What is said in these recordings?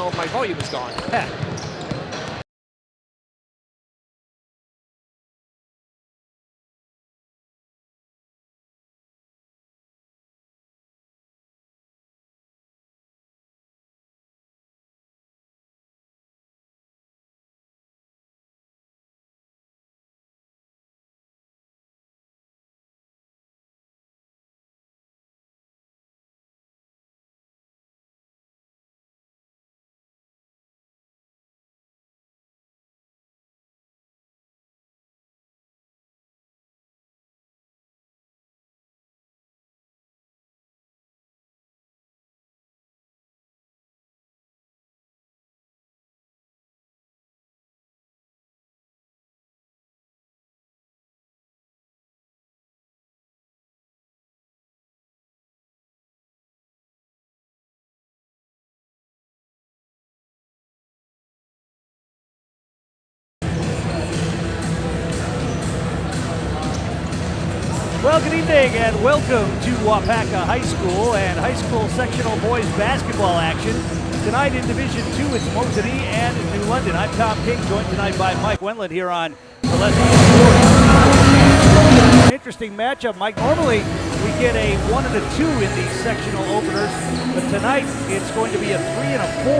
now my volume is gone. Well, good evening and welcome to WIAA High School and high school sectional boys basketball action. Tonight in Division II, it's Mosinee and New London. I'm Tom King, joined tonight by Mike Wendland here on Gillespie Sports. An interesting matchup, Mike. Normally we get a 1 and a 2 in these sectional openers, but tonight it's going to be a 3 and a 4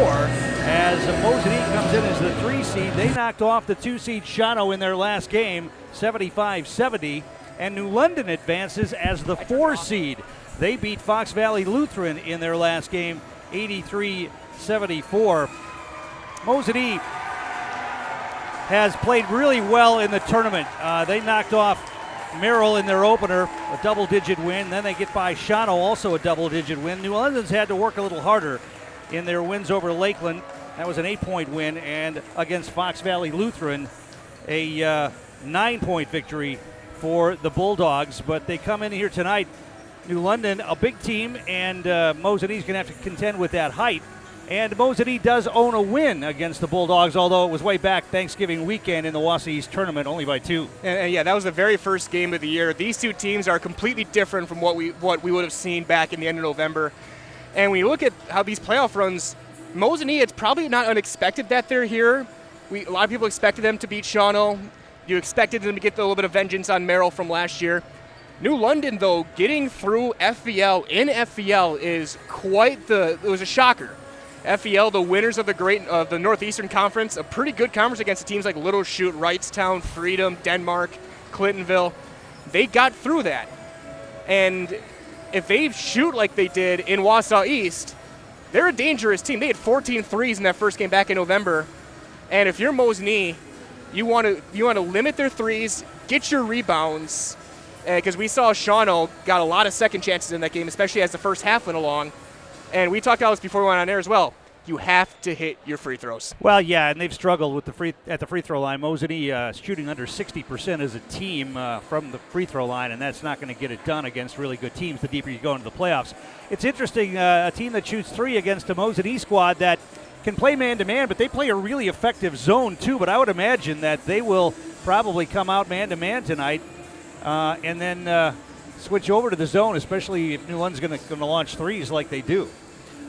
as Mosinee comes in as the 3 seed. They knocked off the 2 seed Shawano in their last game, 75-70. And New London advances as the 4 seed. They beat Fox Valley Lutheran in their last game, 83-74. Mosinee has played really well in the tournament. They knocked off Merrill in their opener, a double-digit win. Then they get by Shawano, also a double-digit win. New London's had to work a little harder in their wins over Lakeland. That was an 8-point win, and against Fox Valley Lutheran, a 9-point victory for the Bulldogs, but they come in here tonight. New London, a big team, and Mosinee's going to have to contend with that height. And Mosinee does own a win against the Bulldogs, although it was way back Thanksgiving weekend in the WIAA East tournament, only by 2. And yeah, that was the very first game of the year. These two teams are completely different from what we would have seen back in the end of November. And when you look at how these playoff runs, Mosinee, it's probably not unexpected that they're here. A lot of people expected them to beat Shawano. You expected them to get a little bit of vengeance on Merrill from last year. New London, though, getting through FVL in FVL is it was a shocker. FVL, the winners of the Northeastern Conference, a pretty good conference against teams like Little Chute, Wrightstown, Freedom, Denmark, Clintonville. They got through that. And if they shoot like they did in Wausau East, they're a dangerous team. They had 14 threes in that first game back in November. And if you're Mosinee, you want to limit their threes, get your rebounds, because we saw Shawano got a lot of second chances in that game, especially as the first half went along. And we talked about this before we went on air as well. You have to hit your free throws. Well, yeah, and they've struggled with at the free throw line. Mosinee shooting under 60% as a team from the free throw line, and that's not going to get it done against really good teams the deeper you go into the playoffs. It's interesting, a team that shoots 3 against a Mosinee squad that can play man-to-man, but they play a really effective zone too. But I would imagine that they will probably come out man-to-man tonight and then switch over to the zone, especially if New London's going to launch threes like they do.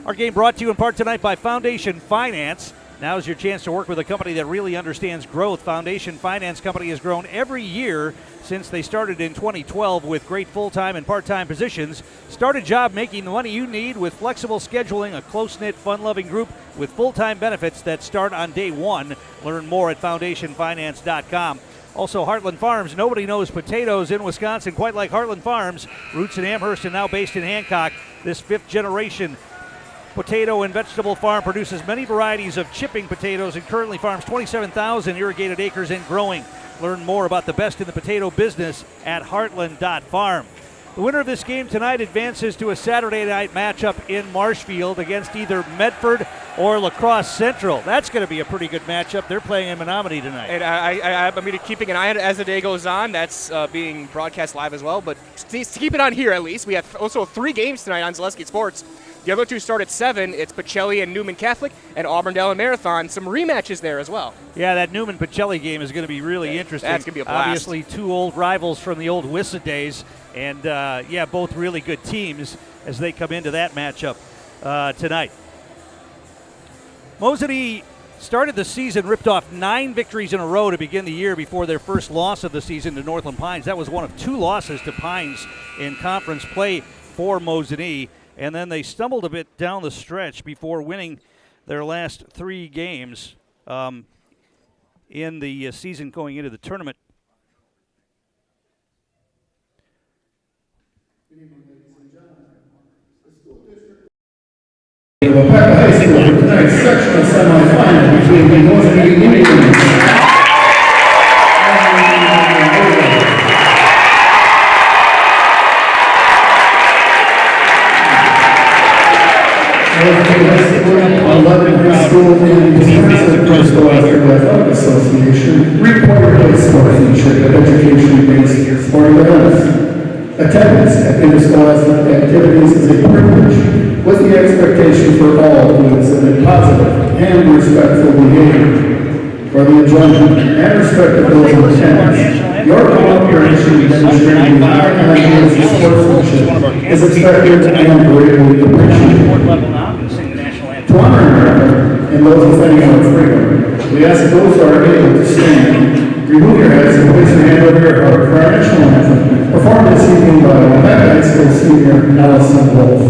Our game brought to you in part tonight by Foundation Finance. Now is your chance to work with a company that really understands growth. Foundation Finance Company has grown every year since they started in 2012 with great full-time and part-time positions. Start a job making the money you need with flexible scheduling, a close-knit, fun-loving group with full-time benefits that start on day 1. Learn more at foundationfinance.com. Also, Heartland Farms. Nobody knows potatoes in Wisconsin quite like Heartland Farms. Roots in Amherst and now based in Hancock. This 5th-generation potato and vegetable farm produces many varieties of chipping potatoes and currently farms 27,000 irrigated acres and growing. Learn more about the best in the potato business at heartland.farm. The winner of this game tonight advances to a Saturday night matchup in Marshfield against either Medford or La Crosse Central. That's going to be a pretty good matchup. They're playing in Menominee tonight. And I'm going to be keeping an eye on it as the day goes on. That's being broadcast live as well. But to keep it on here at least, we have also 3 games tonight on Gillespie Sports. The other 2 start at 7. It's Pacelli and Newman Catholic and Auburndale and Marathon. Some rematches there as well. Yeah, that Newman-Pacelli game is going to be really interesting. That's going to be a blast. Obviously, 2 old rivals from the old WISA days. And, both really good teams as they come into that matchup tonight. Mosinee started the season, ripped off 9 victories in a row to begin the year before their first loss of the season to Northland Pines. That was one of 2 losses to Pines in conference play for Mosinee. And then they stumbled a bit down the stretch before winning their last 3 games in the season going into the tournament. WIAA High School for tonight's sectional semifinal between the Mosinee Indians High School and Wisconsin First Scholastic Athletic Association required high school featured education-based sporting events. Attendance at interscholastic activities is a privilege, with the expectation for all to exhibit positive and respectful behavior. For the enjoyment and respect of those in attendance, your cooperation in demonstrating the ideas of sportsmanship is expected and greatly appreciated. To honor America and those defending our freedom, we ask those who are able to stand, remove your heads and place your hand over your heart for our national anthem, performed this evening by WIAA High School senior Allison Wolf.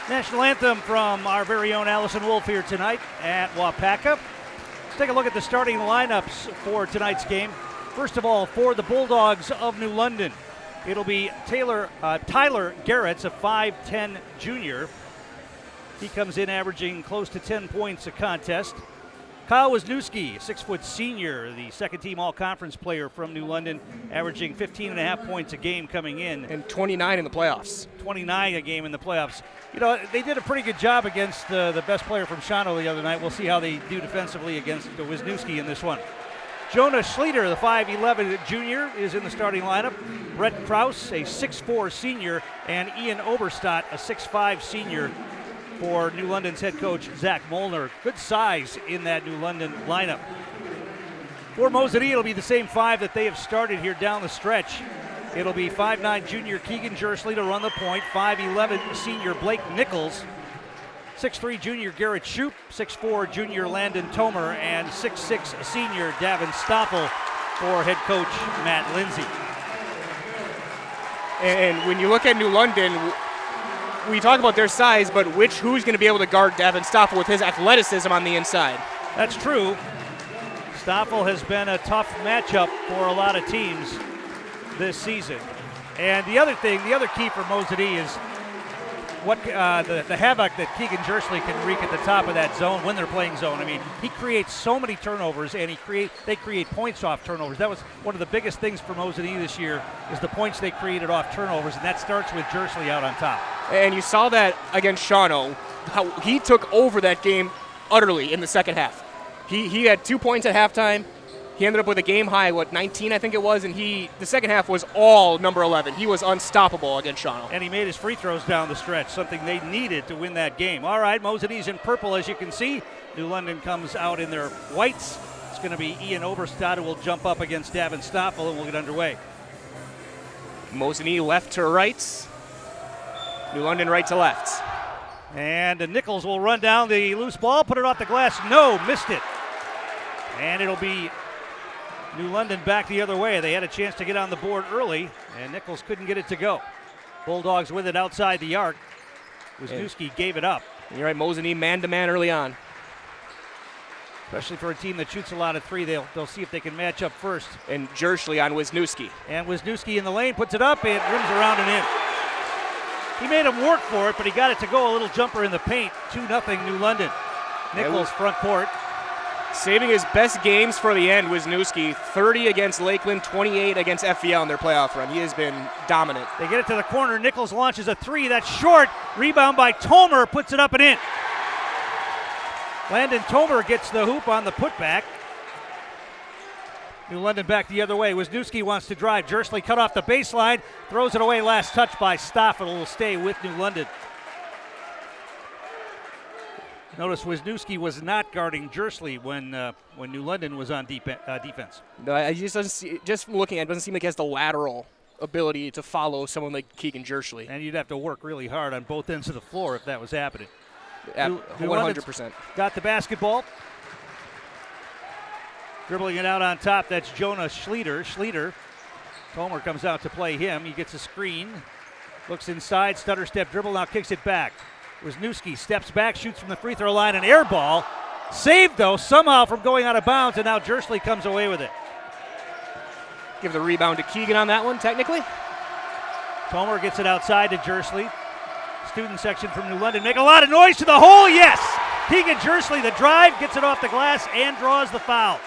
National anthem from our very own Allison Wolf here tonight at WIAA. Let's take a look at the starting lineups for tonight's game. First of all, for the Bulldogs of New London, it'll be Tyler Garretts, a 5'10 junior. He comes in averaging close to 10 points a contest. Kyle Wisniewski, a 6-foot senior, the second-team all-conference player from New London, averaging 15.5 points a game coming in. And 29 in the playoffs. 29 a game in the playoffs. You know, they did a pretty good job against the best player from Shawano the other night. We'll see how they do defensively against Wisniewski in this one. Jonah Schleter, the 5'11 junior, is in the starting lineup. Brett Krause, a 6'4 senior, and Ian Oberstadt, a 6'5 senior, for New London's head coach, Zach Molnar. Good size in that New London lineup. For Mosinee, it'll be the same 5 that they have started here down the stretch. It'll be 5'9 junior Keegan Jersley to run the point, 5'11 senior Blake Nichols, 6'3 junior Garrett Shoup, 6'4 junior Landon Tomer, and 6'6 senior Davin Stoffel for head coach Matt Lindsay. And when you look at New London, we talk about their size, but who's going to be able to guard Davin Stoffel with his athleticism on the inside? That's true. Stoffel has been a tough matchup for a lot of teams this season. And the other key for Mosinee is what the havoc that Keegan Jersley can wreak at the top of that zone when they're playing zone. I mean, he creates so many turnovers, and they create points off turnovers. That was one of the biggest things for Mosinee this year, is the points they created off turnovers, and that starts with Jersley out on top. And you saw that against Shawano, how he took over that game utterly in the second half. He had 2 points at halftime. He ended up with a game high, 19 I think it was, and the second half was all number 11. He was unstoppable against Shawano. And he made his free throws down the stretch, something they needed to win that game. All right, Mosinee's in purple, as you can see. New London comes out in their whites. It's going to be Ian Oberstad who will jump up against Davin Stoffel, and we'll get underway. Mosinee left to right. New London right to left. And Nichols will run down the loose ball, put it off the glass. No, missed it. And it'll be New London back the other way. They had a chance to get on the board early, and Nichols couldn't get it to go. Bulldogs with it outside the arc. Wisniewski gave it up. You're right, Mosinee man-to-man early on. Especially for a team that shoots a lot of three, they'll see if they can match up first. And Jerschley on Wisniewski. And Wisniewski in the lane, puts it up, and rims around and in. He made him work for it, but he got it to go. A little jumper in the paint. 2-0 New London. Nichols front court. Saving his best games for the end, Wisniewski. 30 against Lakeland, 28 against FVL in their playoff run. He has been dominant. They get it to the corner. Nichols launches a three. That's short. Rebound by Tomer. Puts it up and in. Landon Tomer gets the hoop on the putback. New London back the other way. Wisniewski wants to drive. Jerschley cut off the baseline. Throws it away. Last touch by Stoffel. Will stay with New London. Notice Wisniewski was not guarding Jerschley when New London was on defense. No, I just looking at it, doesn't seem like he has the lateral ability to follow someone like Keegan Jerschley. And you'd have to work really hard on both ends of the floor if that was happening. 100%. Got the basketball. Dribbling it out on top, that's Jonah Schlieder. Tomer comes out to play him. He gets a screen. Looks inside, stutter step dribble, now kicks it back. Wisniewski steps back, shoots from the free throw line, an air ball. Saved, though, somehow from going out of bounds, and now Jerschley comes away with it. Give the rebound to Keegan on that one, technically. Tomer gets it outside to Jerschley. Student section from New London make a lot of noise to the hole, yes! Keegan Jerschley, the drive, gets it off the glass and draws the foul.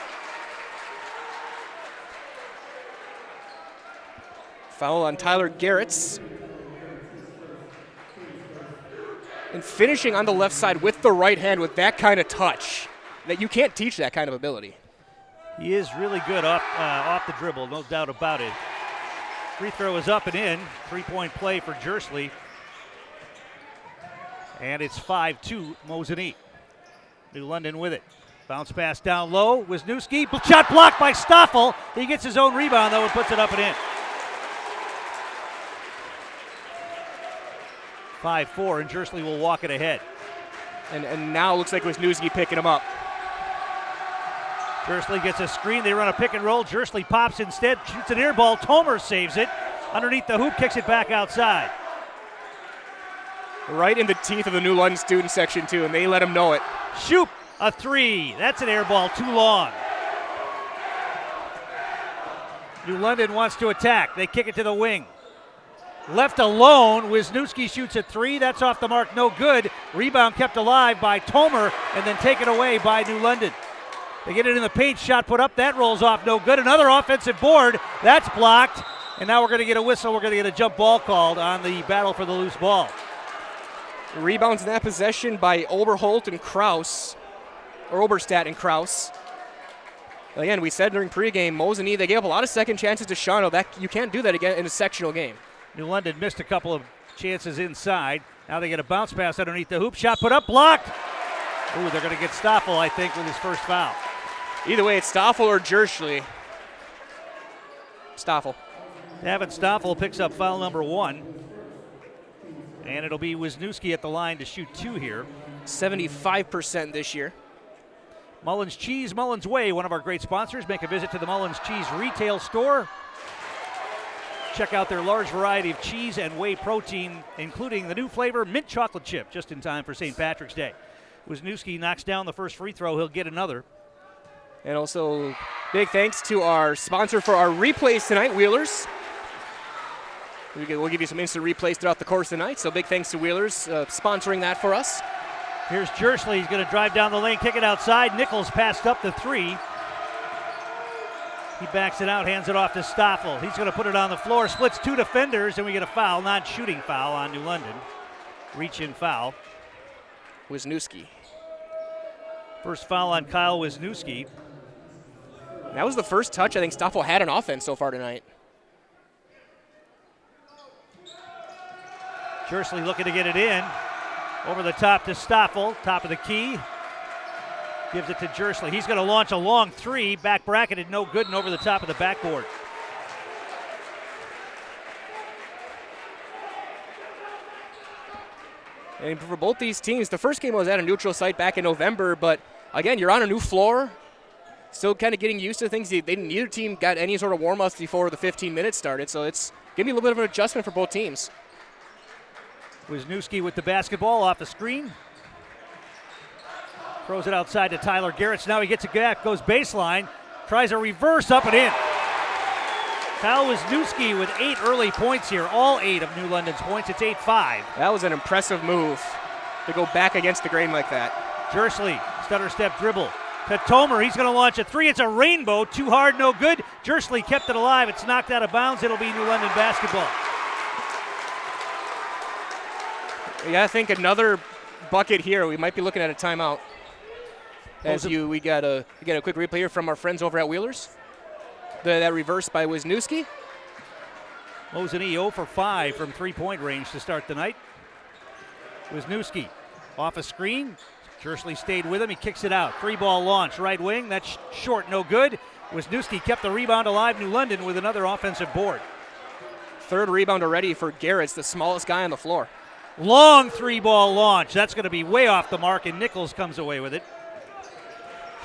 Foul on Tyler Garrett's. And finishing on the left side with the right hand with that kind of touch. That you can't teach that kind of ability. He is really good off the dribble, no doubt about it. Free throw is up and in. 3-point play for Jerschley. And it's 5-2 Mosinee. New London with it. Bounce pass down low. Wisniewski. Shot blocked by Stoffel. He gets his own rebound, though, and puts it up and in. 5-4, and Jerschley will walk it ahead. And now it looks like Wisniewski picking him up. Jerschley gets a screen. They run a pick and roll. Jerschley pops instead, shoots an air ball. Tomer saves it. Underneath the hoop, kicks it back outside. Right in the teeth of the New London student section, too, and they let him know it. Shoot, a three. That's an air ball, too long. New London wants to attack. They kick it to the wing. Left alone, Wisniewski shoots a three. That's off the mark, no good. Rebound kept alive by Tomer and then taken away by New London. They get it in the paint, shot put up, that rolls off, no good. Another offensive board, that's blocked. And now we're going to get a whistle. We're going to get a jump ball called on the battle for the loose ball. Rebounds in that possession by Oberholt and Kraus, or Oberstadt and Kraus. Again, we said during pregame, Mosinee, they gave up a lot of second chances to Shawano. That you can't do that again in a sectional game. New London missed a couple of chances inside. Now they get a bounce pass underneath the hoop. Shot put up, blocked. Ooh, they're going to get Stoffel, I think, with his first foul. Either way, it's Stoffel or Jerschley. Stoffel. Davin Stoffel picks up foul number 1. And it'll be Wisniewski at the line to shoot 2 here. 75% this year. Mullins Cheese, Mullins Way, one of our great sponsors. Make a visit to the Mullins Cheese retail store. Check out their large variety of cheese and whey protein, including the new flavor mint chocolate chip, just in time for St. Patrick's Day. Wisniewski knocks down the first free throw. He'll get another. And also, big thanks to our sponsor for our replays tonight, Wheelers. We'll give you some instant replays throughout the course of the night, so big thanks to Wheelers sponsoring that for us. Here's Jerschley. He's going to drive down the lane, kick it outside. Nichols passed up the three. He backs it out, hands it off to Stoffel. He's going to put it on the floor, splits 2 defenders, and we get a foul, non-shooting foul on New London. Reach-in foul. Wisniewski. First foul on Kyle Wisniewski. That was the first touch I think Stoffel had on offense so far tonight. Jersley looking to get it in. Over the top to Stoffel, top of the key. Gives it to Jersley. He's going to launch a long three, back bracketed, no good, and over the top of the backboard. And for both these teams, the first game was at a neutral site back in November, but again, you're on a new floor, still kind of getting used to things. Neither team got any sort of warm-ups before the 15 minutes started, so it's going to be a little bit of an adjustment for both teams. Wisniewski with the basketball off the screen. Throws it outside to Tyler Garrett. Now he gets it back, goes baseline, tries a reverse up and in. Kyle Wisniewski with 8 early points here, all 8 of New London's points. It's 8-5. That was an impressive move to go back against the grain like that. Jersley, stutter step dribble to Tomer. He's going to launch a three. It's a rainbow. Too hard, no good. Jersley kept it alive. It's knocked out of bounds. It'll be New London basketball. Yeah, I think another bucket here. We might be looking at a timeout. We got a quick replay here from our friends over at Wheelers. That reverse by Wisniewski. Mosinee 0 for 5 from three-point range to start the night. Wisniewski off a screen. Jersley stayed with him. He kicks it out. 3-ball launch, right wing. That's short, no good. Wisniewski kept the rebound alive. New London with another offensive board. Third rebound already for Garrett's, the smallest guy on the floor. Long 3-ball launch. That's going to be way off the mark, and Nichols comes away with it.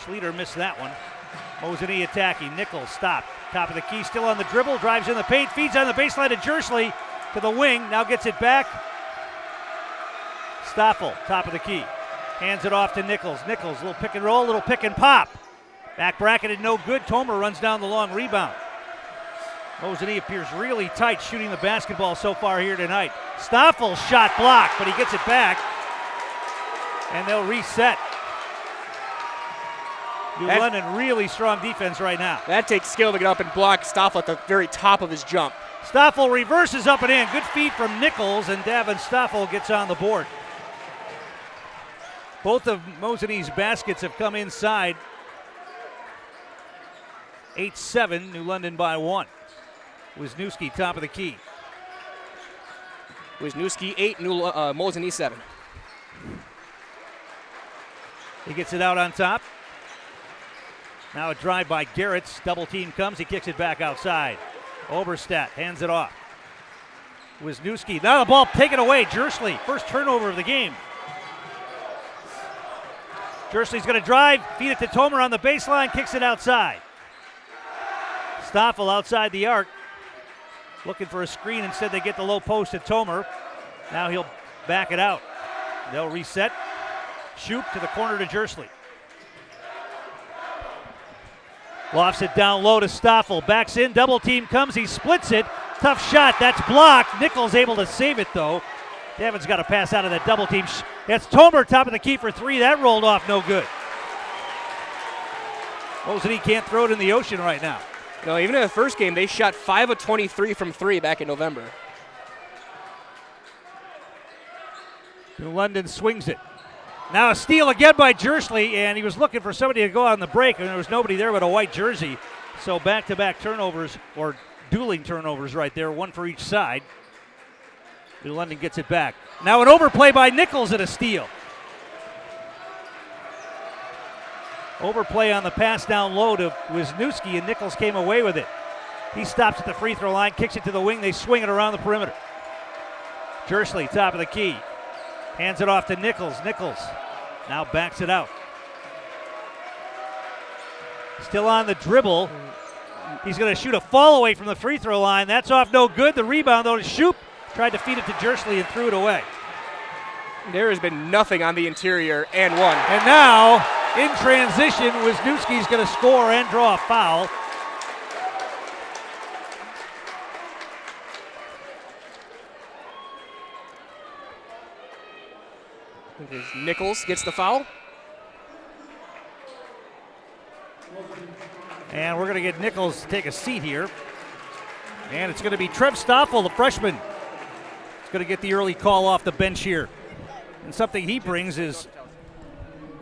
Schlueter missed that one. Mosinee attacking. Nichols stopped. Top of the key, still on the dribble. Drives in the paint. Feeds on the baseline to Jersley. To the wing. Now gets it back. Stoffel, top of the key. Hands it off to Nichols. Nichols, little pick and roll, little pick and pop. Back bracketed, no good. Tomer runs down the long rebound. Mosinee appears really tight shooting the basketball so far here tonight. Stoffel shot blocked, but he gets it back. And they'll reset. New London really strong defense right now. That takes skill to get up and block Stoffel at the very top of his jump. Stoffel reverses up and in. Good feed from Nichols, and Davin Stoffel gets on the board. Both of Mosinee's baskets have come inside. 8-7, New London by 1. Wisniewski, top of the key. Wisniewski 8, Mosinee 7. He gets it out on top. Now a drive by Garrett's. Double team comes. He kicks it back outside. Oberstadt hands it off. Wisniewski. Now the ball taken away. Jersley, first turnover of the game. Jersley's going to drive, feed it to Tomer on the baseline, kicks it outside. Stoffel outside the arc. Looking for a screen. Instead, they get the low post to Tomer. Now he'll back it out. They'll reset. Shoot to the corner to Jersley. Lofts it down low to Stoffel. Backs in. Double team comes. He splits it. Tough shot. That's blocked. Nichols able to save it, though. Davin's got to pass out of that double team. That's Tomer, top of the key for 3. That rolled off, no good. Mosinee can't throw it in the ocean right now. No, even in the first game, they shot 5 of 23 from 3 back in November. New London swings it. Now a steal again by Jersley, and he was looking for somebody to go on the break, and there was nobody there but a white jersey. So back-to-back turnovers, or dueling turnovers right there, one for each side. New London gets it back. Now an overplay by Nichols and a steal. Overplay on the pass down low to Wisniewski, and Nichols came away with it. He stops at the free throw line, kicks it to the wing. They swing it around the perimeter. Jersley, top of the key. Hands it off to Nichols. Nichols now backs it out. Still on the dribble. He's going to shoot a fall away from the free throw line. That's off, no good. The rebound, though, to Shoop. Tried to feed it to Jersley and threw it away. There has been nothing on the interior and one. And now, in transition, Wisniewski's going to score and draw a foul. Nichols gets the foul. And we're going to get Nichols to take a seat here. And it's going to be Trev Stoffel, the freshman. He's going to get the early call off the bench here. And something he brings is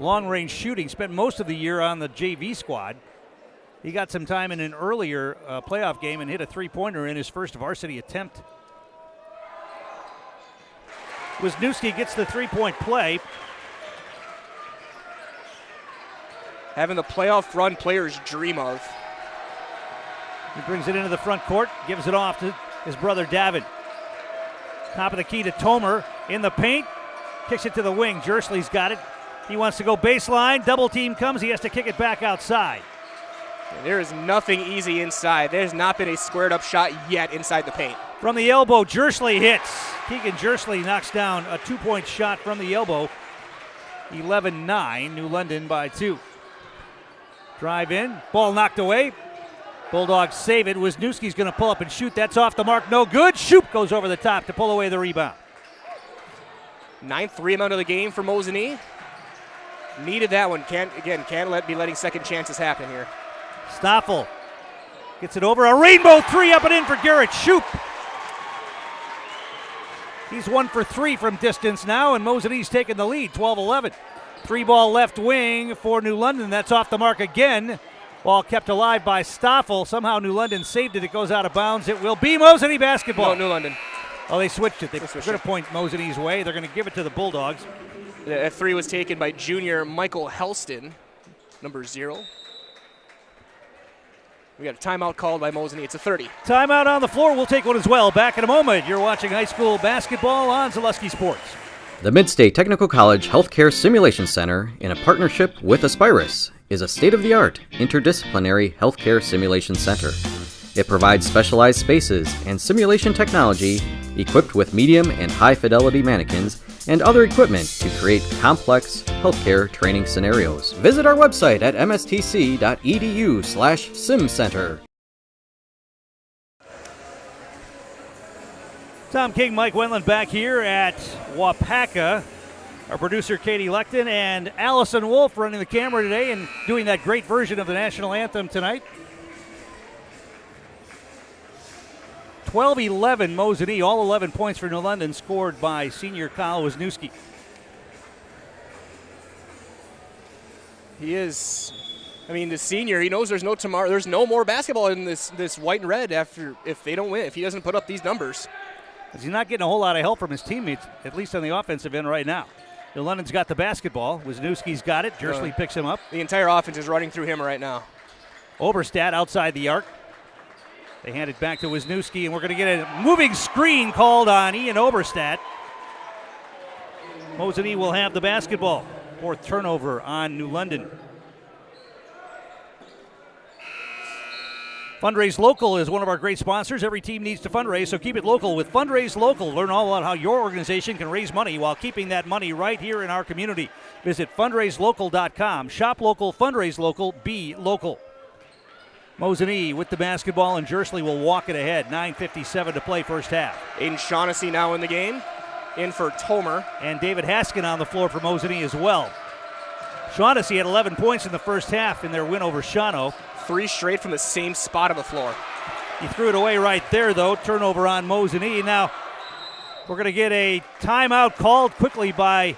long-range shooting, spent most of the year on the JV squad. He got some time in an earlier playoff game and hit a three-pointer in his first varsity attempt. Wisniewski gets the three-point play. Having the playoff run players dream of. He brings it into the front court, gives it off to his brother Davin. Top of the key to Tomer in the paint, kicks it to the wing. Jersley's got it. He wants to go baseline. Double team comes. He has to kick it back outside. There is nothing easy inside. There's not been a squared up shot yet inside the paint. From the elbow, Jersley hits. Keegan Jersley knocks down a 2-point shot from the elbow. 11-9, New London by 2. Drive in, ball knocked away. Bulldogs save it. Wisniewski's going to pull up and shoot. That's off the mark, no good. Shoop goes over the top to pull away the rebound. 9th rebound of the game for Mosinee. Needed that one. Can't be letting second chances happen here. Stoffel gets it over. A rainbow three up and in for Garrett Shoop. He's 1 for 3 from distance now, and Mosinee's taking the lead, 12-11. 3-ball left wing for New London. That's off the mark again. Ball kept alive by Stoffel. Somehow New London saved it. It goes out of bounds. It will be Mosinee basketball. No, New London. Oh, they switched it. They're going to point Mosinee's way. They're going to give it to the Bulldogs. That three was taken by junior Michael Helston, number 0. We got a timeout called by Mosinee. It's a 30. Timeout on the floor. We'll take one as well. Back in a moment. You're watching high school basketball on Zaleski Sports. The Midstate Technical College Healthcare Simulation Center, in a partnership with Aspirus, is a state-of-the-art interdisciplinary healthcare simulation center. It provides specialized spaces and simulation technology equipped with medium and high-fidelity mannequins and other equipment to create complex healthcare training scenarios. Visit our website at mstc.edu/simcenter. Tom King, Mike Wendland back here at Wapaka. Our producer Katie Lecton and Allison Wolf running the camera today and doing that great version of the national anthem tonight. 12-11 Mosinee, all 11 points for New London scored by senior Kyle Wisniewski. He is, the senior, he knows there's no tomorrow. There's no more basketball in this white and red if they don't win, if he doesn't put up these numbers. He's not getting a whole lot of help from his teammates, at least on the offensive end right now. New London's got the basketball. Wisniewski's got it. Jersley picks him up. The entire offense is running through him right now. Oberstadt outside the arc. They hand it back to Wisniewski, and we're going to get a moving screen called on Ian Oberstadt. Mosinee will have the basketball. 4th turnover on New London. Fundraise Local is one of our great sponsors. Every team needs to fundraise, so keep it local with Fundraise Local. Learn all about how your organization can raise money while keeping that money right here in our community. Visit fundraiselocal.com. Shop local, fundraise local, be local. Mosinee with the basketball, and Jersley will walk it ahead. 9:57 to play first half. Aiden Shaughnessy now in the game, in for Tomer. And David Haskin on the floor for Mosinee as well. Shaughnessy had 11 points in the first half in their win over Shawano. 3 straight from the same spot on the floor. He threw it away right there, though. Turnover on Mosinee. Now, we're going to get a timeout called quickly by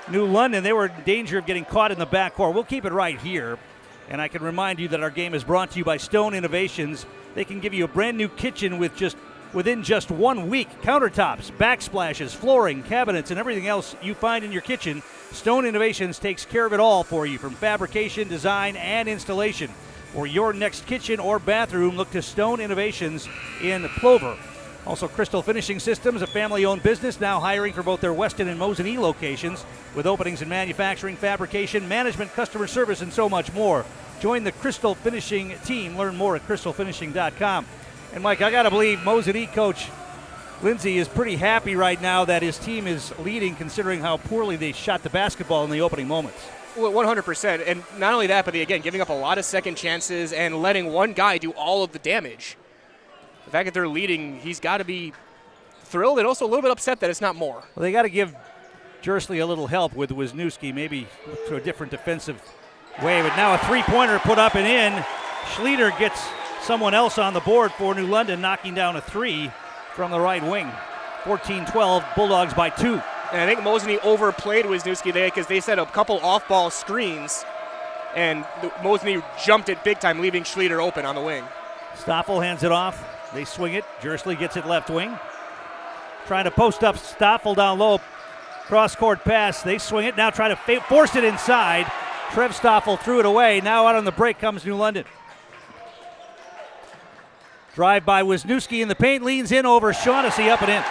New London. They were in danger of getting caught in the backcourt. We'll keep it right here. And I can remind you that our game is brought to you by Stone Innovations. They can give you a brand new kitchen within just 1 week. Countertops, backsplashes, flooring, cabinets, and everything else you find in your kitchen. Stone Innovations takes care of it all for you, from fabrication, design, and installation. For your next kitchen or bathroom, look to Stone Innovations in Plover. Also, Crystal Finishing Systems, a family-owned business, now hiring for both their Weston and Mosinee locations, with openings in manufacturing, fabrication, management, customer service, and so much more. Join the Crystal Finishing team. Learn more at crystalfinishing.com. And, Mike, I got to believe Mosinee coach Lindsay is pretty happy right now that his team is leading, considering how poorly they shot the basketball in the opening moments. Well, 100%. And not only that, but again, giving up a lot of second chances and letting one guy do all of the damage. The fact that they're leading, he's got to be thrilled and also a little bit upset that it's not more. Well, they got to give Jersley a little help with Wisniewski, maybe to a different defensive way. But now a three-pointer put up and in. Schlieder gets someone else on the board for New London, knocking down a 3 from the right wing. 14-12, Bulldogs by 2. And I think Mosinee overplayed Wisniewski there because they set a couple off-ball screens, and Mosinee jumped it big time, leaving Schlueter open on the wing. Stoffel hands it off. They swing it. Jersley gets it left wing. Trying to post up Stoffel down low. Cross-court pass. They swing it. Now try to force it inside. Trev Stoffel threw it away. Now out on the break comes New London. Drive by Wisniewski in the paint. Leans in over Shaughnessy, up and in.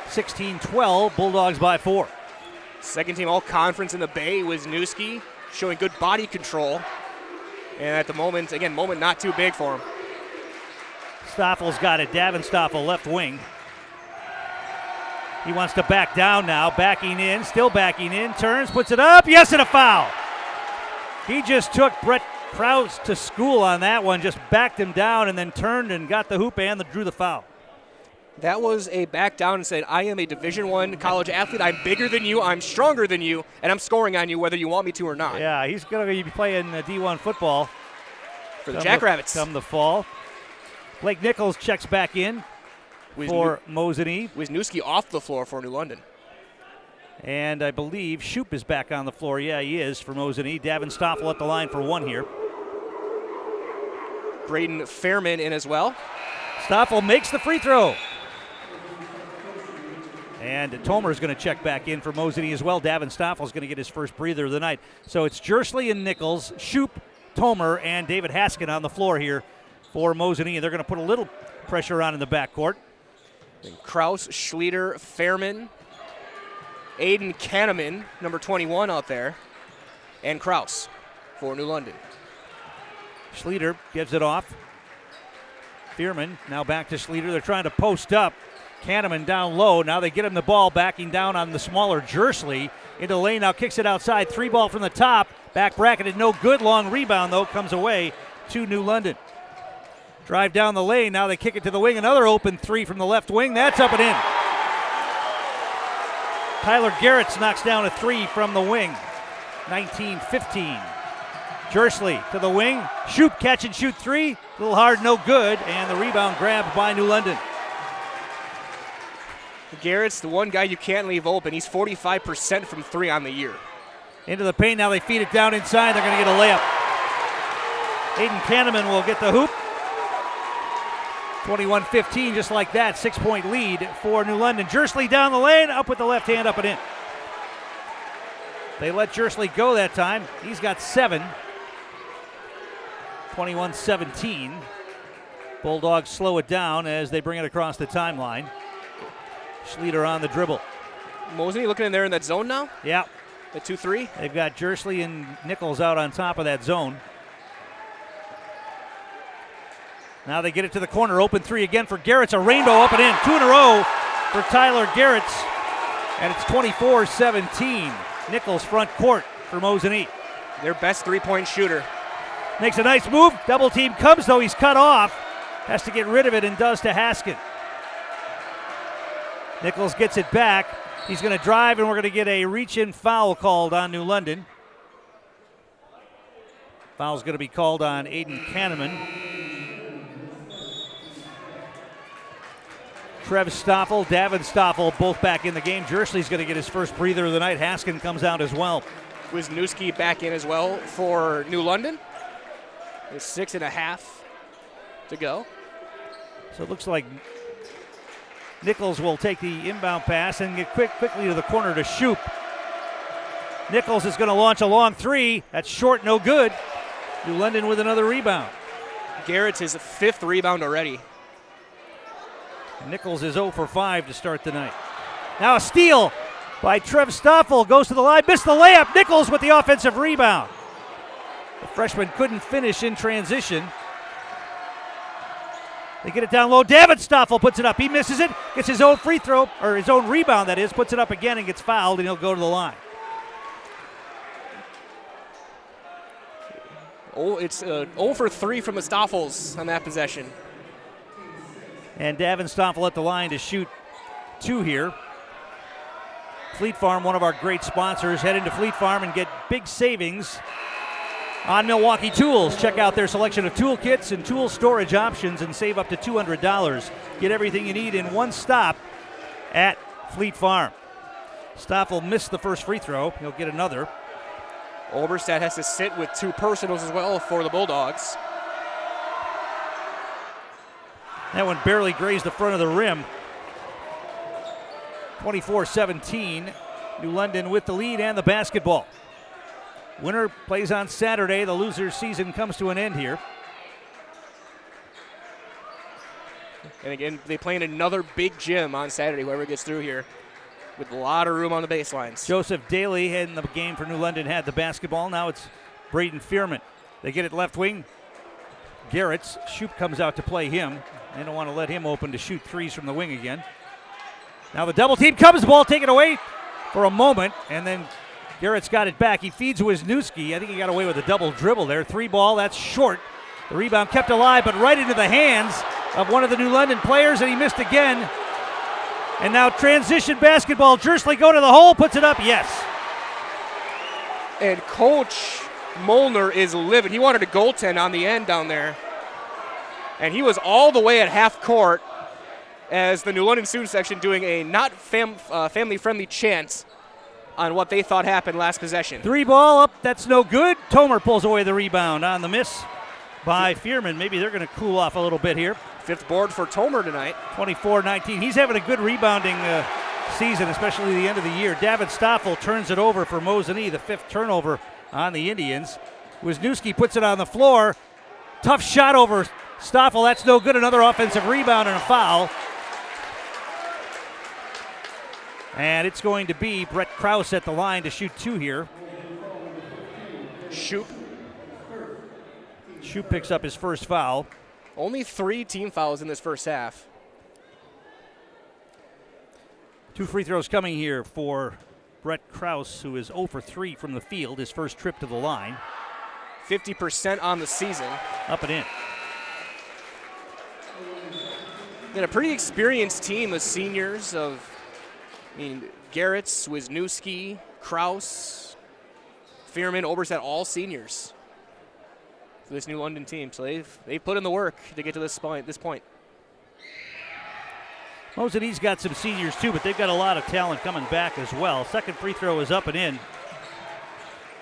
16-12. Bulldogs by 4. Second team all-conference in the Bay. Wisniewski showing good body control. And at the moment, again, moment not too big for him. Stoffel's got it. Davin Stoffel, left wing. He wants to back down now. Backing in, still backing in. Turns, puts it up. Yes, and a foul. He just took Brett Krause to school on that one. Just backed him down and then turned and got the hoop and drew the foul. That was a back down and said, I am a Division I college athlete. I'm bigger than you. I'm stronger than you. And I'm scoring on you whether you want me to or not. Yeah, he's going to be playing D1 football. For the Jackrabbits. Come the fall. Blake Nichols checks back in for Mosinee. Wisniewski off the floor for New London. And I believe Shoup is back on the floor. Yeah, he is for Mosinee. Davin Stoffel at the line for one here. Braden Fairman in as well. Stoffel makes the free throw. And Tomer is going to check back in for Mosinee as well. Davin Stoffel is going to get his first breather of the night. So it's Jersley and Nichols, Shoup, Tomer, and David Haskin on the floor here for Mosinee. They're going to put a little pressure on in the backcourt. Krause, Schlueter, Fairman, Aiden Kahneman, number 21 out there, and Krause for New London. Schlueter gives it off. Fairman now back to Schlueter. They're trying to post up. Kahneman down low. Now they get him the ball, backing down on the smaller Jersley. Into the lane, now kicks it outside. 3 ball from the top. Back bracketed, no good. Long rebound, though, comes away to New London. Drive down the lane, now they kick it to the wing. Another open 3 from the left wing. That's up and in. Tyler Garretts knocks down a 3 from the wing. 19-15. Jersley to the wing. Shoup, catch and shoot 3. A little hard, no good. And the rebound grabbed by New London. Garrett's the one guy you can't leave open. He's 45% from 3 on the year. Into the paint, now they feed it down inside. They're going to get a layup. Aiden Kahneman will get the hoop. 21-15, just like that. 6-point lead for New London. Jersley down the lane, up with the left hand, up and in. They let Jersley go that time. He's got 7. 21-17. Bulldogs slow it down as they bring it across the timeline. Schlueter on the dribble. Mosinee looking in there in that zone now? Yeah. The 2-3? They've got Jersley and Nichols out on top of that zone. Now they get it to the corner. Open 3 again for Garretts. A rainbow up and in. 2 in a row for Tyler Garretts. And it's 24-17. Nichols front court for Mosinee. Their best 3-point shooter. Makes a nice move. Double team comes, though. He's cut off. Has to get rid of it and does to Haskin. Nichols gets it back. He's going to drive, and we're going to get a reach-in foul called on New London. Foul's going to be called on Aiden Kahneman. Trev Stoffel, Davin Stoffel, both back in the game. Jersley's going to get his first breather of the night. Haskin comes out as well. Wisniewski back in as well for New London. There's 6.5 to go. So it looks like Nichols will take the inbound pass and get quickly to the corner to Shoup. Nichols is going to launch a long 3. That's short, no good. New London with another rebound. Garrett's his 5th rebound already. Nichols is 0 for 5 to start the night. Now a steal by Trev Stoffel. Goes to the line, missed the layup. Nichols with the offensive rebound. The freshman couldn't finish in transition. They get it down low. Davin Stoffel puts it up. He misses it. Gets his own free throw, or his own rebound, that is. Puts it up again and gets fouled, and he'll go to the line. Oh, it's 0 for 3 from the Stoffels on that possession. And Davin Stoffel at the line to shoot 2 here. Fleet Farm, one of our great sponsors. Head into Fleet Farm and get big savings on Milwaukee Tools. Check out their selection of tool kits and tool storage options and save up to $200. Get everything you need in one stop at Fleet Farm. Stoffel missed the first free throw. He'll get another. Oberstadt has to sit with 2 personals as well for the Bulldogs. That one barely grazed the front of the rim. 24-17. New London with the lead and the basketball. Winner plays on Saturday. The loser's season comes to an end here. And again, they play in another big gym on Saturday, whoever gets through here, with a lot of room on the baselines. Joseph Daly in the game for New London had the basketball. Now it's Braden Fearman. They get it left wing. Garrett's Shoop comes out to play him. They don't want to let him open to shoot threes from the wing again. Now the double team comes, the ball taken away for a moment, and then Garrett's got it back. He feeds Wisniewski. I think he got away with a double dribble there. 3 ball, that's short. The rebound kept alive, but right into the hands of one of the New London players, and he missed again. And now transition basketball. Jersley go to the hole, puts it up, yes. And Coach Molnar is livid. He wanted a goaltend on the end down there. And he was all the way at half court as the New London student section doing a not family-friendly chant on what they thought happened last possession. 3 ball up, that's no good. Tomer pulls away the rebound on the miss by Fearman. Maybe they're going to cool off a little bit here. 5th board for Tomer tonight. 24-19. He's having a good rebounding season, especially the end of the year. David Stoffel turns it over for Mosinee, the 5th turnover on the Indians. Wisniewski puts it on the floor. Tough shot over Stoffel. That's no good. Another offensive rebound and a foul. And it's going to be Brett Krause at the line to shoot 2 here. Shoop picks up his first foul. Only 3 team fouls in this first half. 2 free throws coming here for Brett Krause, who is 0 for 3 from the field, his first trip to the line. 50% on the season. Up and in. And a pretty experienced team of seniors Garrett's, Wisniewski, Krause, Fearman, Oberstadt, all seniors for this New London team. So they've put in the work to get to this point. Mosinee's got some seniors too, but they've got a lot of talent coming back as well. Second free throw is up and in.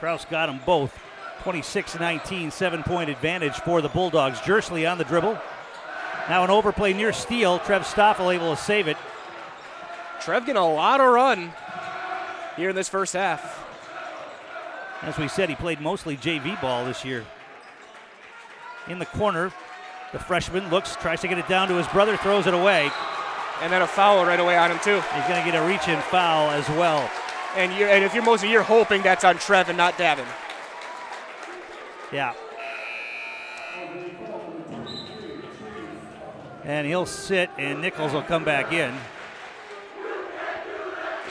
Krause got them both. 26-19, 7-point advantage for the Bulldogs. Jersley on the dribble. Now an overplay near steal. Trev Stoffel able to save it. Trev getting a lot of run here in this first half. As we said, he played mostly JV ball this year. In the corner, the freshman looks, tries to get it down to his brother, throws it away. And then a foul right away on him too. He's going to get a reach-in foul as well. And if you're Mosinee, you're hoping that's on Trev and not Davin. Yeah. And he'll sit, and Nichols will come back in.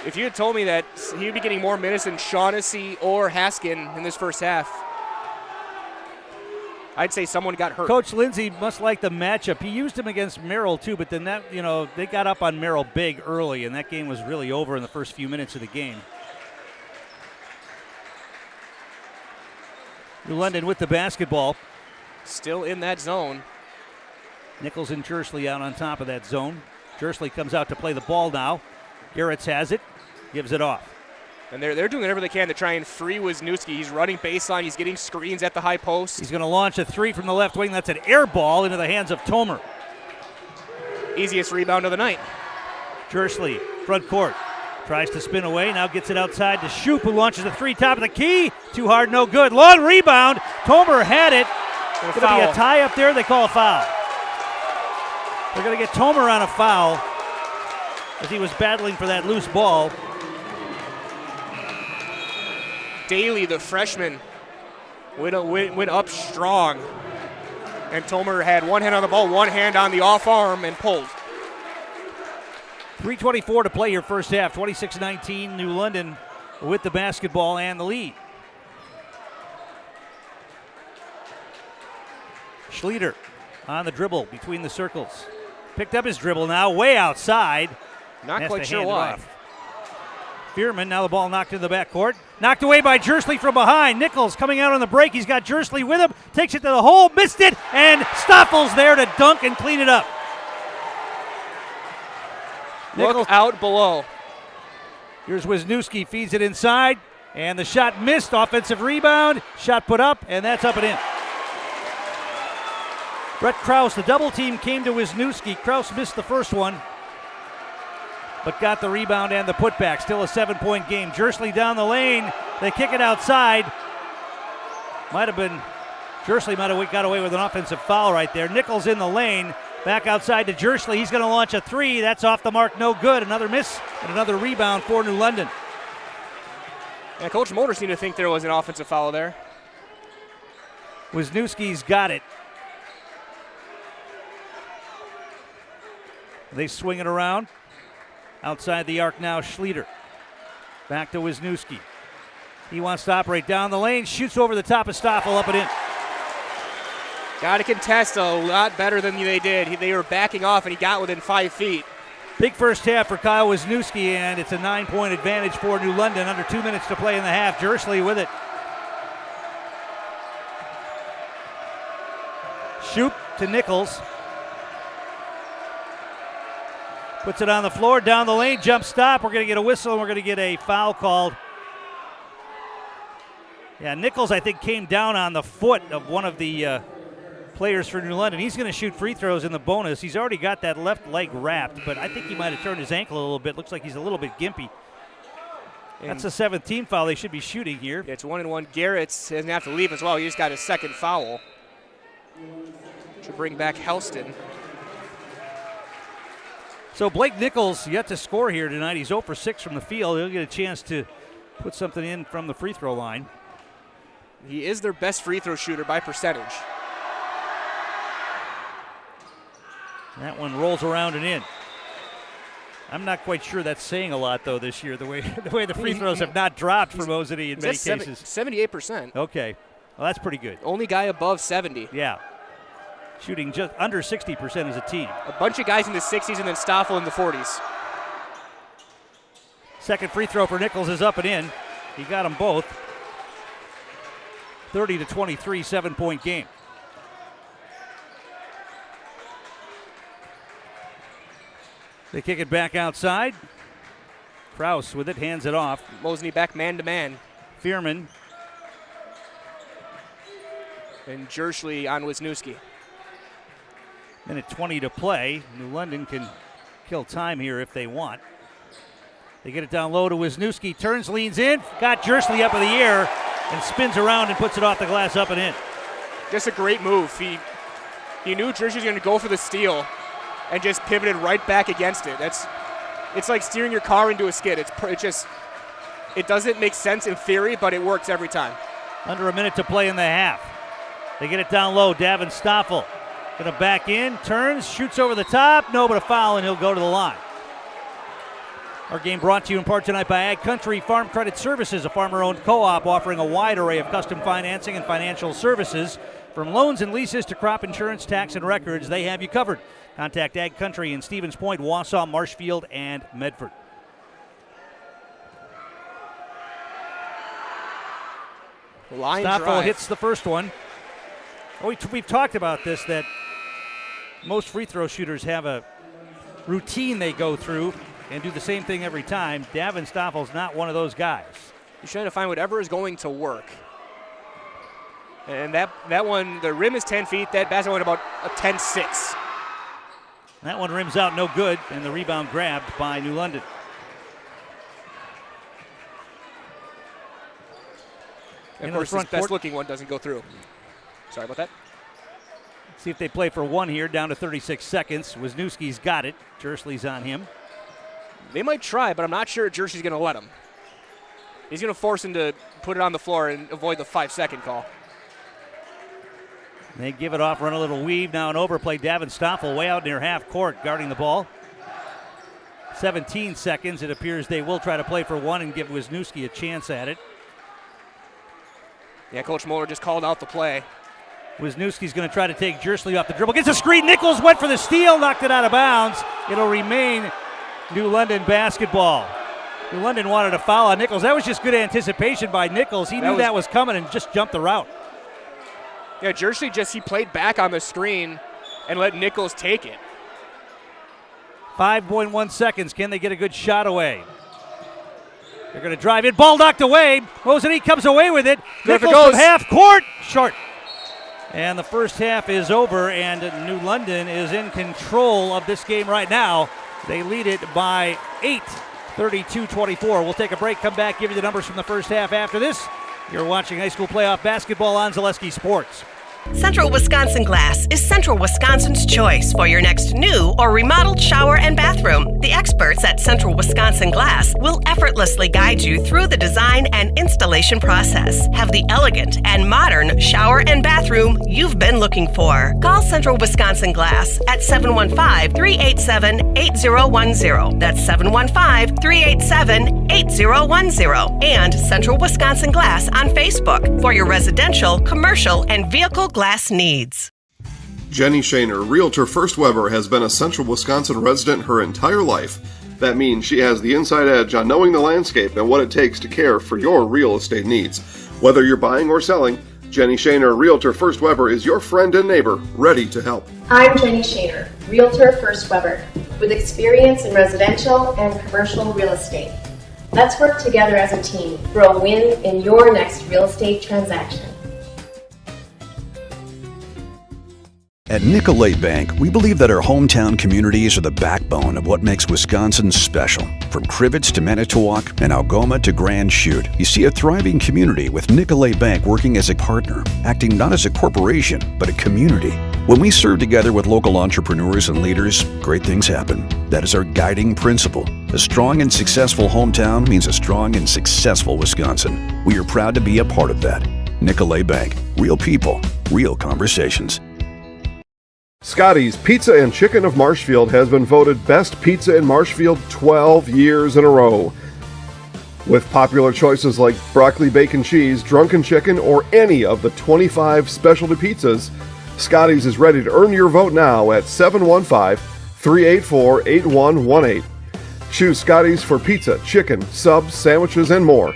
If you had told me that he would be getting more minutes than Shaughnessy or Haskin in this first half, I'd say someone got hurt. Coach Lindsay must like the matchup. He used him against Merrill too, but then they got up on Merrill big early, and that game was really over in the first few minutes of the game. New London with the basketball. Still in that zone. Nichols and Jersley out on top of that zone. Jersley comes out to play the ball now. Garretts has it, gives it off. And they're doing whatever they can to try and free Wisniewski. He's running baseline. He's getting screens at the high post. He's going to launch a 3 from the left wing. That's an air ball into the hands of Tomer. Easiest rebound of the night. Jersley, front court. Tries to spin away. Now gets it outside to Shoop, who launches a 3 top of the key. Too hard, no good. Long rebound. Tomer had it. Going to be a tie up there. They call a foul. They're going to get Tomer on a foul as he was battling for that loose ball. Daly, the freshman, went up strong. And Tomer had one hand on the ball, one hand on the off arm, and pulled. 3:24 to play here first half. 26-19, New London with the basketball and the lead. Schlueter on the dribble between the circles. Picked up his dribble now, way outside. Not quite sure why. Fearman, now the ball knocked into the backcourt. Knocked away by Jersley from behind. Nichols coming out on the break. He's got Jersley with him. Takes it to the hole, missed it, and Stoffel's there to dunk and clean it up. Look out below. Here's Wisniewski, feeds it inside, and the shot missed. Offensive rebound, shot put up, and that's up and in. Brett Krause, the double team came to Wisniewski. Krause missed the first one, but got the rebound and the putback. Still a 7-point game. Jersley down the lane. They kick it outside. Jersley might have got away with an offensive foul right there. Nichols in the lane. Back outside to Jersley. He's going to launch a three. That's off the mark. No good. Another miss and another rebound for New London. Yeah, Coach Mulder seemed to think there was an offensive foul there. Wisniewski's got it. They swing it around. Outside the arc now, Schlueter. Back to Wisniewski. He wants to operate down the lane. Shoots over the top of Stoffel, up and in. Got to contest a lot better than they did. They were backing off, and he got within 5 feet. Big first half for Kyle Wisniewski, and it's a 9-point advantage for New London. Under 2 minutes to play in the half. Jersley with it. Shoop to Nichols. Puts it on the floor, down the lane, jump stop. We're going to get a whistle, and we're going to get a foul called. Yeah, Nichols, I think, came down on the foot of one of the players for New London. He's going to shoot free throws in the bonus. He's already got that left leg wrapped, but I think he might have turned his ankle a little bit. Looks like he's a little bit gimpy. And that's a 7th team foul they should be shooting here. It's 1-1. Garrett doesn't have to leave as well. He just got his second foul. Should bring back Helston. So Blake Nichols yet to score here tonight. He's 0 for 6 from the field. He'll get a chance to put something in from the free throw line. He is their best free throw shooter by percentage. That one rolls around and in. I'm not quite sure that's saying a lot, though, this year, the way the free throws have not dropped for Mosinee in many cases. 78%. Okay. Well, that's pretty good. Only guy above 70. Yeah. Shooting just under 60% as a team. A bunch of guys in the 60s and then Stoffel in the 40s. Second free throw for Nichols is up and in. He got them both. 30-23, 7-point game. They kick it back outside. Krause with it, hands it off. Mosinee back man-to-man. Fearman. And Jersley on Wisniewski. Minute 20 to play. New London can kill time here if they want. They get it down low to Wisniewski. Turns, leans in. Got Jersley up in the air and spins around and puts it off the glass up and in. Just a great move. He knew Jersley was going to go for the steal and just pivoted right back against it. It's like steering your car into a skid. It doesn't make sense in theory, but it works every time. Under a minute to play in the half. They get it down low. Davin Stoffel going to back in, turns, shoots over the top. No, but a foul, and he'll go to the line. Our game brought to you in part tonight by Ag Country Farm Credit Services, a farmer-owned co-op offering a wide array of custom financing and financial services. From loans and leases to crop insurance, tax, and records, they have you covered. Contact Ag Country in Stevens Point, Wausau, Marshfield, and Medford. Line Stoffel drive. hits the first one. We've talked about this, that most free throw shooters have a routine they go through and do the same thing every time. Davin Stoffel's not one of those guys. He's trying to find whatever is going to work. And that one, the rim is 10 feet. That basket went about a 10-6. That one rims out no good, and the rebound grabbed by New London. And of course, this best-looking one doesn't go through. Sorry about that. See if they play for one here, down to 36 seconds. Wisniewski's got it. Jersley's on him. They might try, but I'm not sure Jersley's going to let him. He's going to force him to put it on the floor and avoid the 5-second call. They give it off, run a little weave. Now an overplay. Davin Stoffel way out near half court guarding the ball. 17 seconds. It appears they will try to play for one and give Wisniewski a chance at it. Yeah, Coach Moeller just called out the play. Wisniewski's going to try to take Jersley off the dribble. Gets a screen. Nichols went for the steal, knocked it out of bounds. It'll remain New London basketball. New London wanted a foul on Nichols. That was just good anticipation by Nichols. He knew that was coming and just jumped the route. Yeah, Jersley he played back on the screen and let Nichols take it. 5.1 seconds. Can they get a good shot away? They're going to drive it. Ball knocked away. Mosinee comes away with it. Nichols from half court. Short. And the first half is over, and New London is in control of this game right now. They lead it by 8, 32-24. We'll take a break, come back, give you the numbers from the first half after this. You're watching high school playoff basketball on Zaleski Sports. Central Wisconsin Glass is Central Wisconsin's choice for your next new or remodeled shower and bathroom. The experts at Central Wisconsin Glass will effortlessly guide you through the design and installation process. Have the elegant and modern shower and bathroom you've been looking for. Call Central Wisconsin Glass at 715-387-8010. That's 715-387-8010. And Central Wisconsin Glass on Facebook for your residential, commercial, and vehicle glass needs. Jenny Shaner, Realtor First Weber, has been a Central Wisconsin resident her entire life. That means she has the inside edge on knowing the landscape and what it takes to care for your real estate needs. Whether you're buying or selling, Jenny Shaner, Realtor First Weber, is your friend and neighbor, ready to help. I'm Jenny Shaner, Realtor First Weber, with experience in residential and commercial real estate. Let's work together as a team for a win in your next real estate transaction. At Nicolet Bank, we believe that our hometown communities are the backbone of what makes Wisconsin special. From Crivets to Manitowoc and Algoma to Grand Chute, you see a thriving community with Nicolet Bank working as a partner, acting not as a corporation, but a community. When we serve together with local entrepreneurs and leaders, great things happen. That is our guiding principle. A strong and successful hometown means a strong and successful Wisconsin. We are proud to be a part of that. Nicolet Bank. Real people, real conversations. Scotty's Pizza and Chicken of Marshfield has been voted Best Pizza in Marshfield 12 years in a row. With popular choices like broccoli bacon cheese, drunken chicken, or any of the 25 specialty pizzas, Scotty's is ready to earn your vote now at 715-384-8118. Choose Scotty's for pizza, chicken, subs, sandwiches, and more.